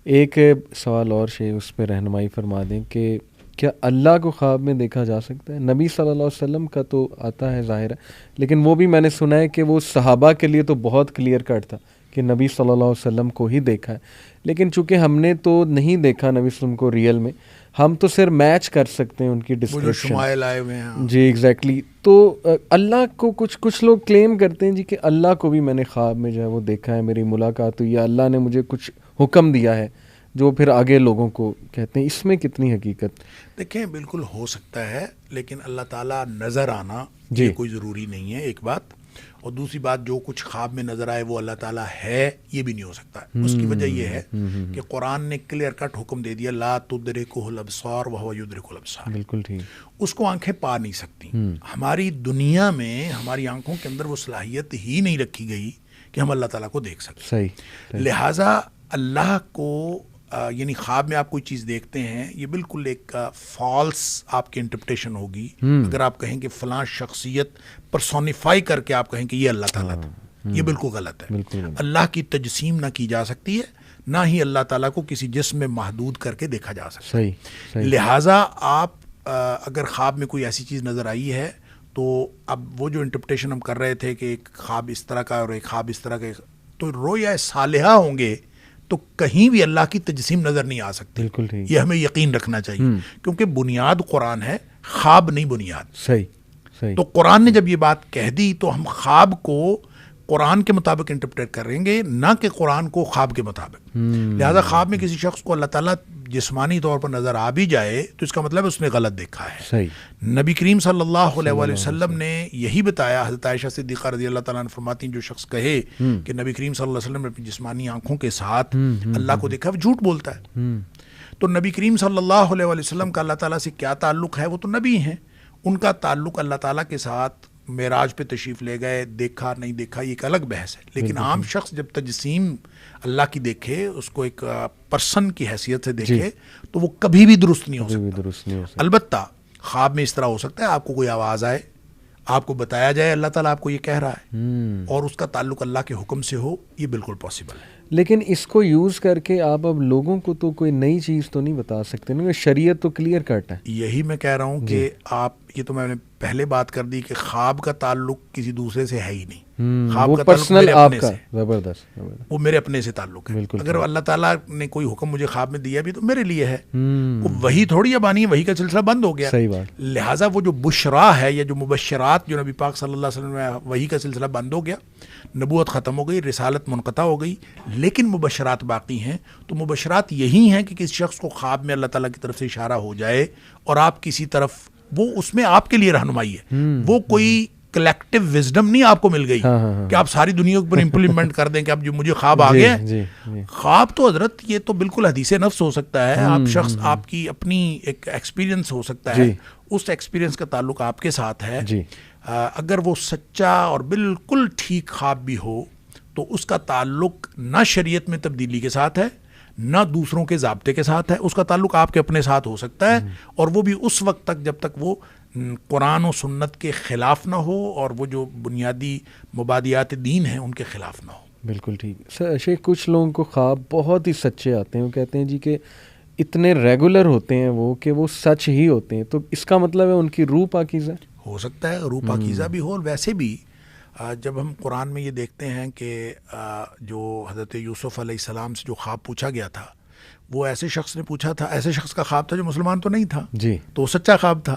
ایک سوال اور شیخ اس پہ رہنمائی فرما دیں کہ کیا اللہ کو خواب میں دیکھا جا سکتا ہے؟ نبی صلی اللہ علیہ وسلم کا تو آتا ہے ظاہر ہے, لیکن وہ بھی میں نے سنا ہے کہ وہ صحابہ کے لیے تو بہت کلیئر کٹ تھا کہ نبی صلی اللہ علیہ وسلم کو ہی دیکھا ہے. لیکن چونکہ ہم نے تو نہیں دیکھا نبی صلی اللہ علیہ وسلم کو ریئل میں, ہم تو صرف میچ کر سکتے ہیں ان کی ڈسکرپشن. شمائل آئے ہوئے ہیں. جی ایگزیکٹلی. تو اللہ کو کچھ لوگ کلیم کرتے ہیں جی کہ اللہ کو بھی میں نے خواب میں جو ہے وہ دیکھا ہے, میری ملاقات ہوئی, یا اللہ نے مجھے کچھ حکم دیا ہے. جو پھر آگے لوگوں کو کہتے ہیں، اس میں کتنی حقیقت؟ دیکھیں بالکل ہو سکتا ہے، لیکن اللہ تعالیٰ نظر آنا جی یہ کوئی ضروری نہیں ہے، ایک بات. اور دوسری بات، جو کچھ خواب میں نظر آئے وہ اللہ تعالیٰ ہے، یہ بھی نہیں ہو سکتا. اس کی وجہ یہ ہے کہ قرآن نے کلیئر کٹ حکم دے دیا، لا تدرکہ الابصار وہو یدرک الابصار. بالکل ٹھیک. اس کو آنکھیں پا نہیں سکتی. ہماری دنیا میں ہماری آنکھوں کے اندر وہ صلاحیت ہی نہیں رکھی گئی کہ ہم اللہ تعالیٰ کو دیکھ سکیں. صحیح. لہٰذا اللہ کو یعنی خواب میں آپ کوئی چیز دیکھتے ہیں، یہ بالکل ایک فالس آپ کی انٹرپریٹیشن ہوگی. اگر آپ کہیں کہ فلاں شخصیت پرسونیفائی کر کے آپ کہیں کہ یہ اللہ تعالیٰ تھا، یہ بالکل غلط ہے. اللہ کی تجسیم نہ کی جا سکتی ہے، نہ ہی اللہ تعالیٰ کو کسی جسم میں محدود کر کے دیکھا جا سکتا ہے. لہٰذا آپ اگر خواب میں کوئی ایسی چیز نظر آئی ہے تو اب وہ جو انٹرپریٹیشن ہم کر رہے تھے کہ ایک خواب اس طرح کا اور ایک خواب اس طرح کا، تو رویا صالحہ ہوں گے تو کہیں بھی اللہ کی تجسیم نظر نہیں آ سکتی. بالکل ٹھیک. یہ ہمیں یقین رکھنا چاہیے، کیونکہ بنیاد قرآن ہے، خواب نہیں بنیاد. صحیح. تو قرآن نے جب یہ بات کہہ دی تو ہم خواب کو قرآن کے مطابق انٹرپریٹ کریں گے، نہ کہ قرآن کو خواب کے مطابق. لہذا خواب میں کسی شخص کو اللہ تعالیٰ جسمانی طور پر نظر آ بھی جائے تو اس کا مطلب اس نے غلط دیکھا ہے. صحیح. نبی کریم صلی اللہ علیہ وآلہ وسلم نے یہی بتایا. حضرت عائشہ صدیقہ رضی اللہ تعالیٰ عنہ فرماتی ہیں، جو شخص کہے کہ نبی کریم صلی اللہ علیہ وسلم نے اپنی جسمانی آنکھوں کے ساتھ اللہ کو دیکھا، وہ جھوٹ بولتا ہے. تو نبی کریم صلی اللہ علیہ وآلہ وسلم کا اللہ تعالیٰ سے کیا تعلق ہے؟ وہ تو نبی ہیں، ان کا تعلق اللہ تعالیٰ کے ساتھ معراج پہ تشریف لے گئے، دیکھا نہیں دیکھا یہ ایک الگ بحث ہے. لیکن عام شخص جب تجسیم اللہ کی دیکھے، اس کو ایک پرسن کی حیثیت سے دیکھے، تو وہ کبھی بھی درست نہیں ہو سکتا. البتہ خواب میں اس طرح ہو سکتا ہے آپ کو کوئی آواز آئے، آپ کو بتایا جائے اللہ تعالیٰ آپ کو یہ کہہ رہا ہے، اور اس کا تعلق اللہ کے حکم سے ہو، یہ بالکل پاسبل ہے. لیکن اس کو یوز کر کے آپ اب لوگوں کو تو کوئی نئی چیز تو نہیں بتا سکتے نا، شریعت تو کلیئر کٹ ہے. یہی میں کہہ رہا ہوں کہ آپ، یہ تو میں نے پہلے بات کر دی کہ خواب کا تعلق کسی دوسرے سے ہے ہی نہیں. خواب کا تعلق میرے اپنے سے، زبردست، وہ میرے اپنے سے تعلق ہے. اگر اللہ تعالیٰ نے کوئی حکم مجھے خواب میں دیا بھی تو میرے لیے ہے، وہ وہی تھوڑی اب آنی ہے، وہی کا سلسلہ بند ہو گیا. صحیح بات. لہٰذا وہ جو بشرا ہے یا جو مبشرات جو نبی پاک صلی اللہ علیہ وسلم میں، وہی کا سلسلہ بند ہو گیا، نبوت ختم ہو گئی، رسالت منقطع ہو گئی، لیکن مبشرات باقی ہیں. تو مبشرات یہی ہیں کہ کسی شخص کو خواب میں اللہ تعالیٰ کی طرف سے اشارہ ہو جائے اور آپ کسی طرف، وہ اس میں آپ کے لیے رہنمائی ہے. وہ کوئی کلیکٹیو وزڈم نہیں آپ کو مل گئی کہ آپ ساری دنیا پر امپلیمنٹ کر دیں کہ اب جو مجھے خواب آ گیا. خواب تو حضرت یہ تو بالکل حدیث نفس ہو سکتا ہے، آپ شخص، آپ کی اپنی ایک ایکسپیرینس ہو سکتا ہے، اس ایکسپیرینس کا تعلق آپ کے ساتھ ہے. اگر وہ سچا اور بالکل ٹھیک خواب بھی ہو تو اس کا تعلق نہ شریعت میں تبدیلی کے ساتھ ہے، نہ دوسروں کے ضابطے کے ساتھ ہے، اس کا تعلق آپ کے اپنے ساتھ ہو سکتا ہے، اور وہ بھی اس وقت تک جب تک وہ قرآن و سنت کے خلاف نہ ہو اور وہ جو بنیادی مبادیات دین ہیں ان کے خلاف نہ ہو. بالکل ٹھیک. شیخ، کچھ لوگوں کو خواب بہت ہی سچے آتے ہیں، وہ کہتے ہیں جی کہ اتنے ریگولر ہوتے ہیں وہ کہ وہ سچ ہی ہوتے ہیں، تو اس کا مطلب ہے ان کی روح پاکیزہ ہو سکتا ہے، روح پاکیزہ بھی ہو. اور ویسے بھی جب ہم قرآن میں یہ دیکھتے ہیں کہ جو حضرت یوسف علیہ السلام سے جو خواب پوچھا گیا تھا، وہ ایسے شخص نے پوچھا تھا، ایسے شخص کا خواب تھا جو مسلمان تو نہیں تھا، تو وہ سچا خواب تھا.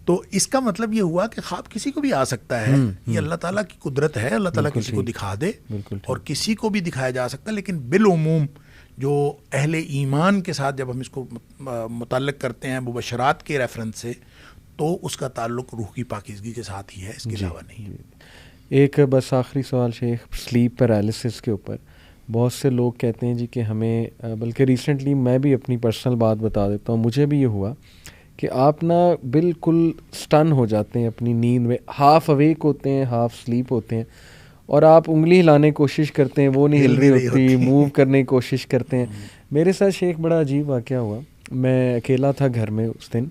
تو اس کا مطلب یہ ہوا کہ خواب کسی کو بھی آ سکتا ہے، یہ اللہ تعالیٰ کی قدرت ہے، اللہ تعالیٰ کسی کو دکھا دے اور کسی کو بھی دکھایا جا سکتا ہے. لیکن بالعموم جو اہل ایمان کے ساتھ جب ہم اس کو متعلق کرتے ہیں مبشرات کے ریفرنس سے، تو اس کا تعلق روح کی پاکیزگی کے ساتھ ہی ہے، اس کے علاوہ نہیں. ایک بس آخری سوال شیخ، سلیپ پیرالسس کے اوپر بہت سے لوگ کہتے ہیں جی کہ ہمیں، بلکہ ریسنٹلی میں بھی اپنی پرسنل بات بتا دیتا ہوں، مجھے بھی یہ ہوا کہ آپ نا بالکل سٹن ہو جاتے ہیں اپنی نیند میں، ہاف اویک ہوتے ہیں، ہاف سلیپ ہوتے ہیں، اور آپ انگلی ہلانے کی کوشش کرتے ہیں، وہ نہیں ہل رہی ہوتی، موو کرنے کی کوشش کرتے ہیں. میرے ساتھ شیخ بڑا عجیب واقعہ ہوا. میں اکیلا تھا گھر میں اس دن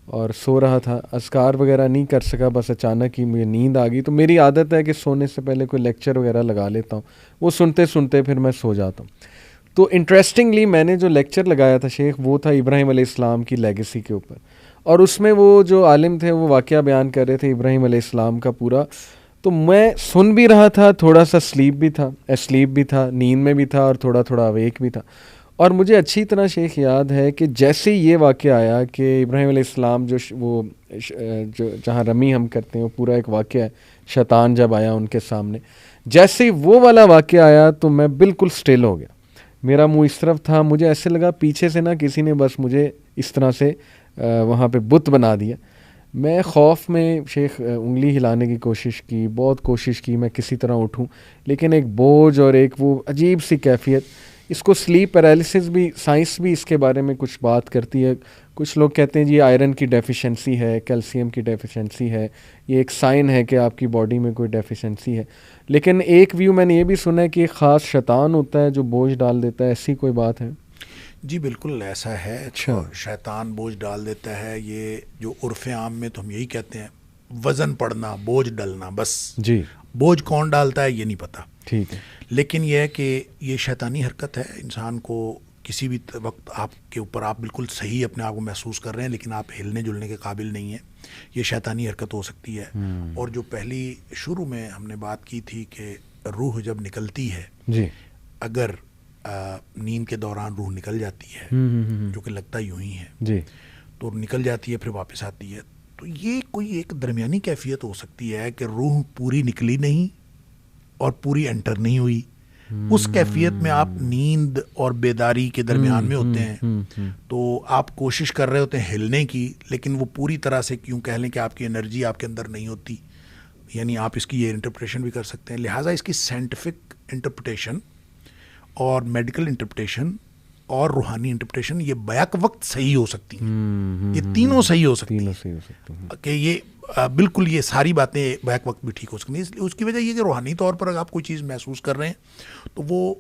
اور سو رہا تھا، اذکار وغیرہ نہیں کر سکا، بس اچانک ہی مجھے نیند آ گئی. تو میری عادت ہے کہ سونے سے پہلے کوئی لیکچر وغیرہ لگا لیتا ہوں، وہ سنتے سنتے پھر میں سو جاتا ہوں. تو انٹرسٹنگلی میں نے جو لیکچر لگایا تھا شیخ، وہ تھا ابراہیم علیہ السلام کی لیگیسی کے اوپر، اور اس میں وہ جو عالم تھے وہ واقعہ بیان کر رہے تھے ابراہیم علیہ السلام کا پورا. تو میں سن بھی رہا تھا، تھوڑا سا اسلیپ بھی تھا، نیند میں بھی تھا، اور تھوڑا تھوڑا اویک بھی تھا. اور مجھے اچھی طرح شیخ یاد ہے کہ جیسے یہ واقعہ آیا کہ ابراہیم علیہ السلام جو جہاں رمی ہم کرتے ہیں، وہ پورا ایک واقعہ ہے، شیطان جب آیا ان کے سامنے، جیسے وہ والا واقعہ آیا تو میں بالکل سٹل ہو گیا. میرا منہ اس طرف تھا, مجھے ایسے لگا پیچھے سے نا کسی نے بس مجھے اس طرح سے وہاں پہ بت بنا دیا. میں خوف میں شیخ انگلی ہلانے کی کوشش کی, بہت کوشش کی میں کسی طرح اٹھوں, لیکن ایک بوجھ اور ایک وہ عجیب سی کیفیت. اس کو سلیپ پیرالسس بھی, سائنس بھی اس کے بارے میں کچھ بات کرتی ہے. کچھ لوگ کہتے ہیں جی آئرن کی ڈیفیشنسی ہے, کیلشیم کی ڈیفیشنسی ہے, یہ ایک سائن ہے کہ آپ کی باڈی میں کوئی ڈیفیشنسی ہے. لیکن ایک ویو میں نے یہ بھی سنا ہے کہ ایک خاص شیطان ہوتا ہے جو بوجھ ڈال دیتا ہے, ایسی کوئی بات ہے؟ جی بالکل ایسا ہے. اچھا, شیطان بوجھ ڈال دیتا ہے. یہ جو عرف عام میں تو ہم یہی کہتے ہیں وزن پڑنا, بوجھ ڈلنا, بس. جی, بوجھ کون ڈالتا ہے یہ نہیں پتا. ٹھیک ہے. لیکن یہ ہے کہ یہ شیطانی حرکت ہے. انسان کو کسی بھی وقت آپ کے اوپر آپ بالکل صحیح اپنے آپ کو محسوس کر رہے ہیں لیکن آپ ہلنے جلنے کے قابل نہیں ہیں, یہ شیطانی حرکت ہو سکتی ہے. اور جو پہلی شروع میں ہم نے بات کی تھی کہ روح جب نکلتی ہے, جی, اگر نیند کے دوران روح نکل جاتی ہے, جو کہ لگتا یوں ہی ہے, جی, تو نکل جاتی ہے پھر واپس آتی ہے, تو یہ کوئی ایک درمیانی کیفیت ہو سکتی ہے کہ روح پوری نکلی نہیں اور پوری انٹر نہیں ہوئی. اس کیفیت میں آپ نیند اور بیداری کے درمیان میں ہوتے ہیں, تو آپ کوشش کر رہے ہوتے ہیں ہلنے کی, لیکن وہ پوری طرح سے کیوں کہہ لیں کہ آپ کی انرجی آپ کے اندر نہیں ہوتی. یعنی آپ اس کی یہ انٹرپریٹیشن بھی کر سکتے ہیں. لہٰذا اس کی سائنٹیفک انٹرپریٹیشن اور میڈیکل انٹرپریٹیشن اور روحانی انٹرپریٹیشن یہ بیک وقت صحیح ہو سکتی ہیں. یہ تینوں صحیح ہو سکتی ہیں کہ یہ بالکل یہ ساری باتیں بیک وقت بھی ٹھیک ہو سکتی ہیں. اس کی وجہ یہ کہ روحانی طور پر اگر آپ کوئی چیز محسوس کر رہے ہیں تو وہ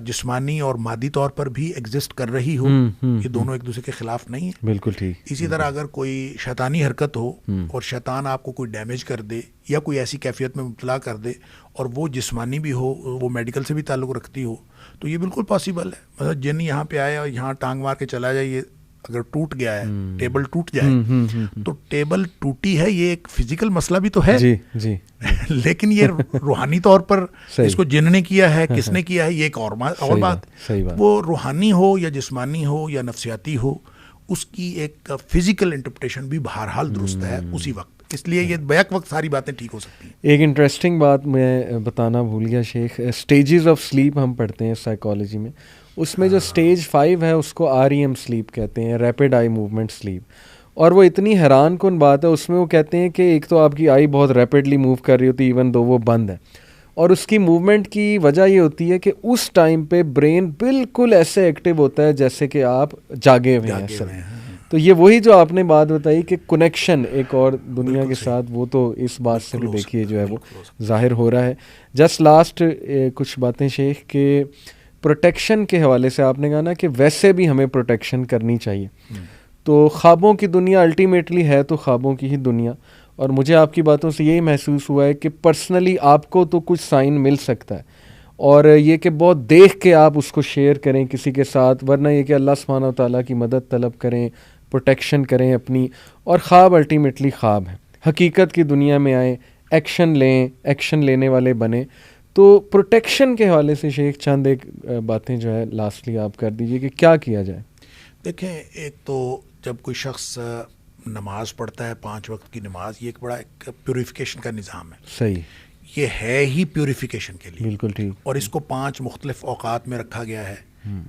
جسمانی اور مادی طور پر بھی ایگزسٹ کر رہی ہو, یہ دونوں ایک دوسرے کے خلاف نہیں ہیں. بالکل ٹھیک. اسی طرح اگر کوئی شیطانی حرکت ہو اور شیطان آپ کو کوئی ڈیمیج کر دے یا کوئی ایسی کیفیت میں مبتلا کر دے اور وہ جسمانی بھی ہو, وہ میڈیکل سے بھی تعلق رکھتی ہو, تو یہ بالکل پاسبل ہے. مطلب جن یہاں پہ آیا اور یہاں ٹانگ مار کے چلا جائے, یہ اگر ٹوٹ گیا ہے, ٹیبل ٹوٹ جائے, تو ٹیبل ٹوٹی ہے, یہ ایک فزیکل مسئلہ بھی تو ہے, جی, جی, لیکن یہ روحانی طور پر اس کو جن نے کیا ہے, کس نے کیا ہے, یہ ایک اور بات. وہ روحانی ہو یا جسمانی ہو یا نفسیاتی ہو, اس کی ایک فزیکل انٹرپریٹیشن بھی بہرحال درست ہے اسی وقت. اس لیے یہ بیک وقت ساری باتیں ٹھیک ہو سکتی ہیں. ایک انٹرسٹنگ بات میں بتانا بھول گیا شیخ, اسٹیجز آف سلیپ ہم پڑھتے ہیں سائیکالوجی میں, اس میں جو اسٹیج 5 ہے اس کو REM سلیپ کہتے ہیں, ریپڈ آئی موومنٹ سلیپ. اور وہ اتنی حیران کن بات ہے, اس میں وہ کہتے ہیں کہ ایک تو آپ کی آئی بہت ریپڈلی موو کر رہی ہوتی ہے ایون دو وہ بند ہے, اور اس کی موومنٹ کی وجہ یہ ہوتی ہے کہ اس ٹائم پہ برین بالکل ایسے ایکٹیو ہوتا ہے جیسے کہ آپ جاگے ہوئے ہیں سر. تو یہ وہی جو آپ نے بات بتائی کہ کنیکشن ایک اور دنیا کے ساتھ, وہ تو اس بات سے بھی دیکھیے جو ہے وہ ظاہر ہو رہا ہے. جسٹ لاسٹ کچھ باتیں شیخ کہ پروٹیکشن کے حوالے سے آپ نے کہا نا کہ ویسے بھی ہمیں پروٹیکشن کرنی چاہیے. تو خوابوں کی دنیا الٹیمیٹلی ہے تو خوابوں کی ہی دنیا, اور مجھے آپ کی باتوں سے یہی محسوس ہوا ہے کہ پرسنلی آپ کو تو کچھ سائن مل سکتا ہے, اور یہ کہ بہت دیکھ کے آپ اس کو شیئر کریں کسی کے ساتھ, ورنہ یہ کہ اللہ سبحانہ و تعالیٰ کی مدد طلب کریں, پروٹیکشن کریں اپنی. اور خواب الٹیمیٹلی خواب ہیں, حقیقت کی دنیا میں آئیں, ایکشن لیں, ایکشن لینے والے بنیں. تو پروٹیکشن کے حوالے سے شیخ چند ایک باتیں جو ہے لاسٹلی آپ کر دیجئے کہ کیا کیا جائے. دیکھیں, ایک تو جب کوئی شخص نماز پڑھتا ہے 5 وقت کی نماز, یہ ایک بڑا ایک پیوریفیکیشن کا نظام ہے. صحیح, یہ ہے ہی پیوریفیکیشن کے لیے. بالکل ٹھیک. اور اس کو 5 مختلف اوقات میں رکھا گیا ہے.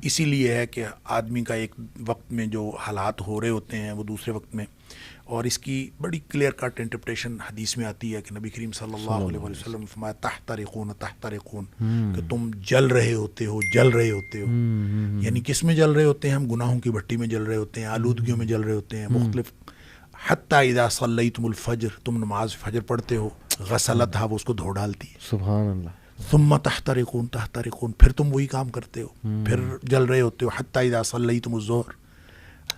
اسی لیے ہے کہ آدمی کا ایک وقت میں جو حالات ہو رہے ہوتے ہیں وہ دوسرے وقت میں, اور اس کی بڑی کلیئر کٹ انٹرپریٹیشن حدیث میں آتی ہے کہ نبی کریم صلی اللہ علیہ وسلم نے فرمایا تحترقون تحترقون, کہ تم جل رہے ہوتے ہو, جل رہے ہوتے ہو. یعنی کس میں جل رہے ہوتے ہیں ہم؟ گناہوں کی بھٹی میں جل رہے ہوتے ہیں, آلودگیوں میں جل رہے ہوتے ہیں مختلف. حتی اذا صلیتم الفجر, تم نماز فجر پڑھتے ہو, غسلتھا, وہ اس کو دھو ڈالتی ہے. سبحان اللہ. ثم تحترقون تحترقون, پھر تم وہی کام کرتے ہو, پھر جل رہے ہوتے ہو. حتی اذا صلیتم الظہر,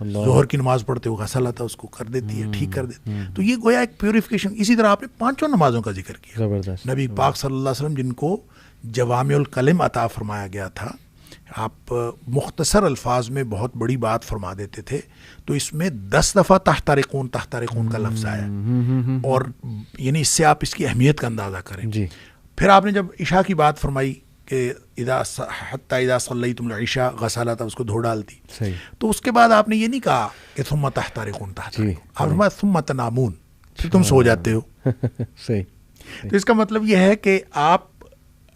ظہر کی نماز پڑھتے ہو, غسلتھا, اس کو کر دیتی ہے, ٹھیک کر دیتی ہے. تو یہ گویا ایک پیوریفیکیشن. اسی طرح آپ نے 5 نمازوں کا ذکر کیا. زبردست. نبی پاک صلی اللہ علیہ وسلم جن کو جوامع الکلم عطا فرمایا گیا تھا, آپ مختصر الفاظ میں بہت بڑی بات فرما دیتے تھے, تو اس میں 10 دفعہ تحترقون تحترقون کا لفظ آیا, اور یعنی اس سے آپ اس کی اہمیت کا اندازہ کریں. جی. پھر آپ نے جب عشاء کی بات فرمائی کہ حتی اذا صلیتم العشاء غسلتھا, اس کو دھو ڈالتی. صحیح. تو اس کے بعد آپ نے یہ نہیں کہا کہ ثم تحترقون تحترقون, آپ نے فرمایا ثم تنامون, پھر تم سو جاتے ہو. صحیح. تو اس کا مطلب یہ ہے کہ آپ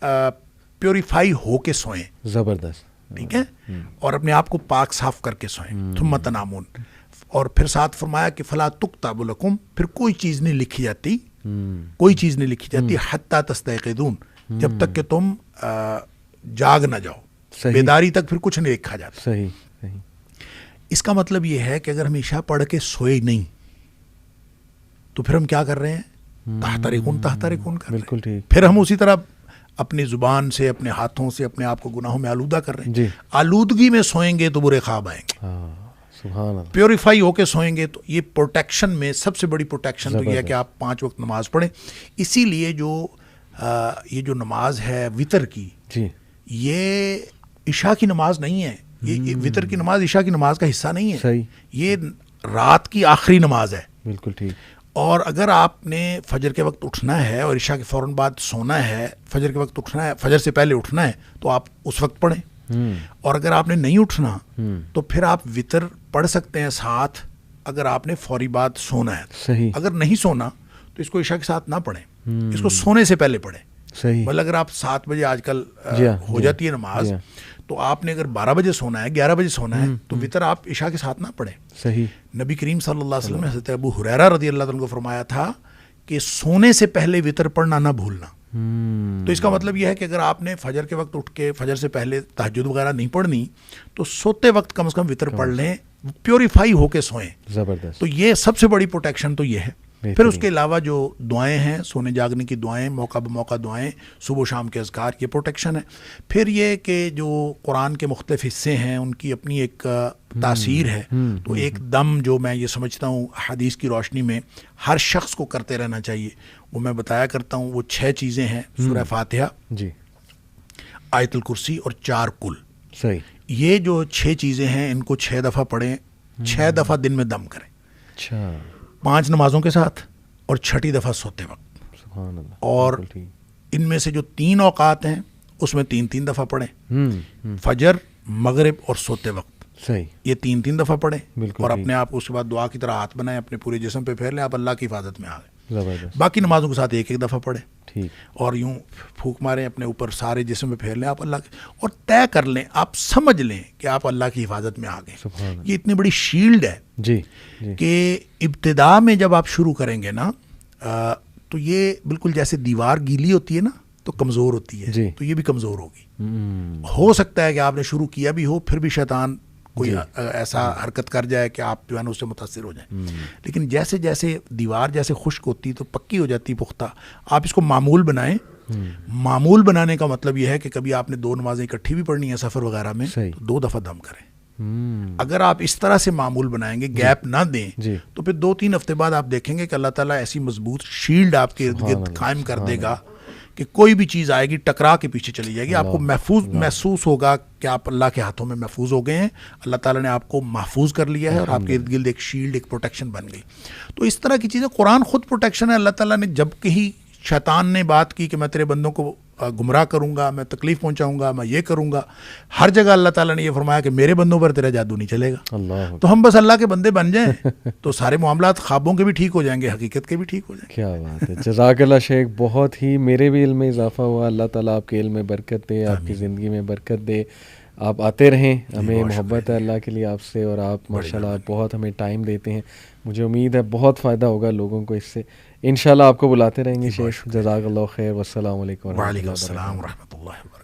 پیوریفائی ہو کے سوئیں. زبردست. ٹھیک ہے, اور اپنے آپ کو پاک صاف کر کے سوئیں. ثم تنامون, اور پھر ساتھ فرمایا کہ فلا تکتب لکم, پھر کوئی چیز نہیں لکھی جاتی, کوئی چیز نہیں لکھی جاتی حتی تستيقظون, جب تک کہ تم جاگ نہ جاؤ, بیداری تک پھر کچھ نہیں لکھا جاتا. صحیح صحیح. اس کا مطلب یہ ہے کہ اگر ہم عشاء پڑھ کے سوئے نہیں تو پھر ہم کیا کر رہے ہیں, تحترقون کر رہے ہیں. بالکل ٹھیک. پھر ہم اسی طرح اپنی زبان سے, اپنے ہاتھوں سے اپنے آپ کو گناہوں میں آلودہ کر رہے ہیں. جی. آلودگی میں سوئیں گے تو برے خواب آئیں گے. سبحان اللہ. پیوریفائی ہو کے سوئیں گے تو یہ پروٹیکشن میں سب سے بڑی پروٹیکشن تو یہ ہے کہ آپ 5 وقت نماز پڑھیں. اسی لیے یہ جو نماز ہے وطر کی, جی, یہ عشاء کی نماز نہیں ہے. یہ وطر کی نماز عشاء کی نماز کا حصہ نہیں ہے. صحیح. یہ رات کی آخری نماز ہے. بالکل ٹھیک. اور اگر آپ نے فجر کے وقت اٹھنا ہے اور عشاء کے فوراً بعد سونا ہے, فجر کے وقت اٹھنا ہے, فجر سے پہلے اٹھنا ہے, تو آپ اس وقت پڑھیں. اور اگر آپ نے نہیں اٹھنا تو پھر آپ وطر پڑھ سکتے ہیں ساتھ, اگر آپ نے فوری بعد سونا ہے. صحیح. اگر نہیں سونا تو اس کو عشاء کے ساتھ نہ پڑھیں, اس کو سونے سے پہلے پڑھیں. صحیح. مطلب اگر آپ 7 بجے آج کل ہو جاتی ہے نماز, تو آپ نے اگر 12 بجے سونا ہے, 11 بجے سونا ہے, تو وطر آپ عشاء کے ساتھ نہ پڑھیں. صحیح. نبی کریم صلی اللہ علیہ وسلم نے حضرت ابو ہریرہ رضی اللہ عنہ کو فرمایا تھا کہ سونے سے پہلے وطر پڑھنا نہ بھولنا. تو اس کا مطلب یہ ہے کہ اگر آپ نے فجر کے وقت اٹھ کے فجر سے پہلے تہجد وغیرہ نہیں پڑھنی تو سوتے وقت کم از کم وطر پڑھ لیں, پیوریفائی ہو کے سوئیں. زبردست. تو یہ سب سے بڑی پروٹیکشن تو یہ ہے. پھر اس کے علاوہ جو دعائیں ہیں, سونے جاگنے کی دعائیں, موقع بموقع دعائیں, صبح و شام کے اذکار, یہ پروٹیکشن ہے. پھر یہ کہ جو قرآن کے مختلف حصے ہیں ان کی اپنی ایک تاثیر ہے. تو ایک دم جو میں یہ سمجھتا ہوں حدیث کی روشنی میں ہر شخص کو کرتے رہنا چاہیے, وہ میں بتایا کرتا ہوں. وہ 6 چیزیں ہیں, سورہ فاتحہ, جی, آیت الکرسی اور 4 کل. صحیح. یہ جو 6 چیزیں ہیں ان کو 6 دفعہ پڑھیں, 6 دفعہ دن میں دم کریں. اچھا. 5 نمازوں کے ساتھ اور 6ٹی دفعہ سوتے وقت. سبحان اللہ. اور ان میں سے جو 3 اوقات ہیں اس میں 3 دفعہ پڑھیں, فجر, مغرب اور سوتے وقت. صحیح. یہ 3 دفعہ پڑھیں. بالکل. اور اپنے آپ اس کے بعد دعا کی طرح ہاتھ بنائیں, اپنے پورے جسم پہ پھیر لیں, آپ اللہ کی حفاظت میں آ گئے. زبردست. باقی نمازوں کے ساتھ 1 دفعہ پڑھیں. ٹھیک. اور یوں پھونک ماریں اپنے اوپر, سارے جسم پہ پھیر لیں آپ اللہ کی, اور طے کر لیں, آپ سمجھ لیں کہ آپ اللہ کی حفاظت میں آ گئے. یہ اتنی بڑی شیلڈ ہے جی, کہ ابتدا میں جب آپ شروع کریں گے نا تو یہ بالکل جیسے دیوار گیلی ہوتی ہے نا تو کمزور ہوتی ہے. جی. تو یہ بھی کمزور ہوگی. ہو سکتا ہے کہ آپ نے شروع کیا بھی ہو, پھر بھی شیطان کوئی ایسا حرکت کر جائے کہ آپ جو ہے نا اس سے متاثر ہو جائیں. لیکن جیسے جیسے دیوار جیسے خشک ہوتی تو پکی ہو جاتی, پختہ, آپ اس کو معمول بنائیں. معمول بنانے کا مطلب یہ ہے کہ کبھی آپ نے 2 نمازیں اکٹھی بھی پڑھنی ہیں سفر وغیرہ میں, تو 2 دفعہ دم کریں. اگر آپ اس طرح سے معمول بنائیں گے, گیپ نہ دیں, تو پھر 2-3 ہفتے بعد آپ دیکھیں گے کہ اللہ تعالیٰ ایسی مضبوط شیلڈ آپ کے ارد گرد قائم کر دے گا کہ کوئی بھی چیز آئے گی ٹکرا کے پیچھے چلی جائے گی. آپ کو محسوس ہوگا کہ آپ اللہ کے ہاتھوں میں محفوظ ہو گئے ہیں, اللہ تعالیٰ نے آپ کو محفوظ کر لیا ہے, اور آپ کے ارد گرد ایک شیلڈ, ایک پروٹیکشن بن گئی. تو اس طرح کی چیزیں, قرآن خود پروٹیکشن ہے. اللہ تعالیٰ نے جب کہیں شیطان نے بات کی کہ میں تیرے بندوں کو گمراہ کروں گا, میں تکلیف پہنچاؤں گا, میں یہ کروں گا, ہر جگہ اللہ تعالیٰ نے یہ فرمایا کہ میرے بندوں پر تیرا جادو نہیں چلے گا. اللہ. تو ہم بس اللہ کے بندے بن جائیں تو سارے معاملات خوابوں کے بھی ٹھیک ہو جائیں گے, حقیقت کے بھی ٹھیک ہو جائیں گے. کیا بات ہے. جزاک اللہ شیخ, بہت ہی میرے بھی علم میں اضافہ ہوا. اللہ تعالیٰ آپ کے علم میں برکت دے, آپ کی زندگی میں برکت دے. آپ آتے رہیں, ہمیں محبت ہے اللہ کے لیے آپ سے, اور آپ ماشاءاللہ بہت ہمیں ٹائم دیتے ہیں. مجھے امید ہے بہت فائدہ ہوگا لوگوں کو اس سے. انشاءاللہ آپ کو بلاتے رہیں گے شیخ. جزاک اللہ خیر. والسلام علیکم وعلیکم السلام ورحمۃ اللہ وبرکاتہ.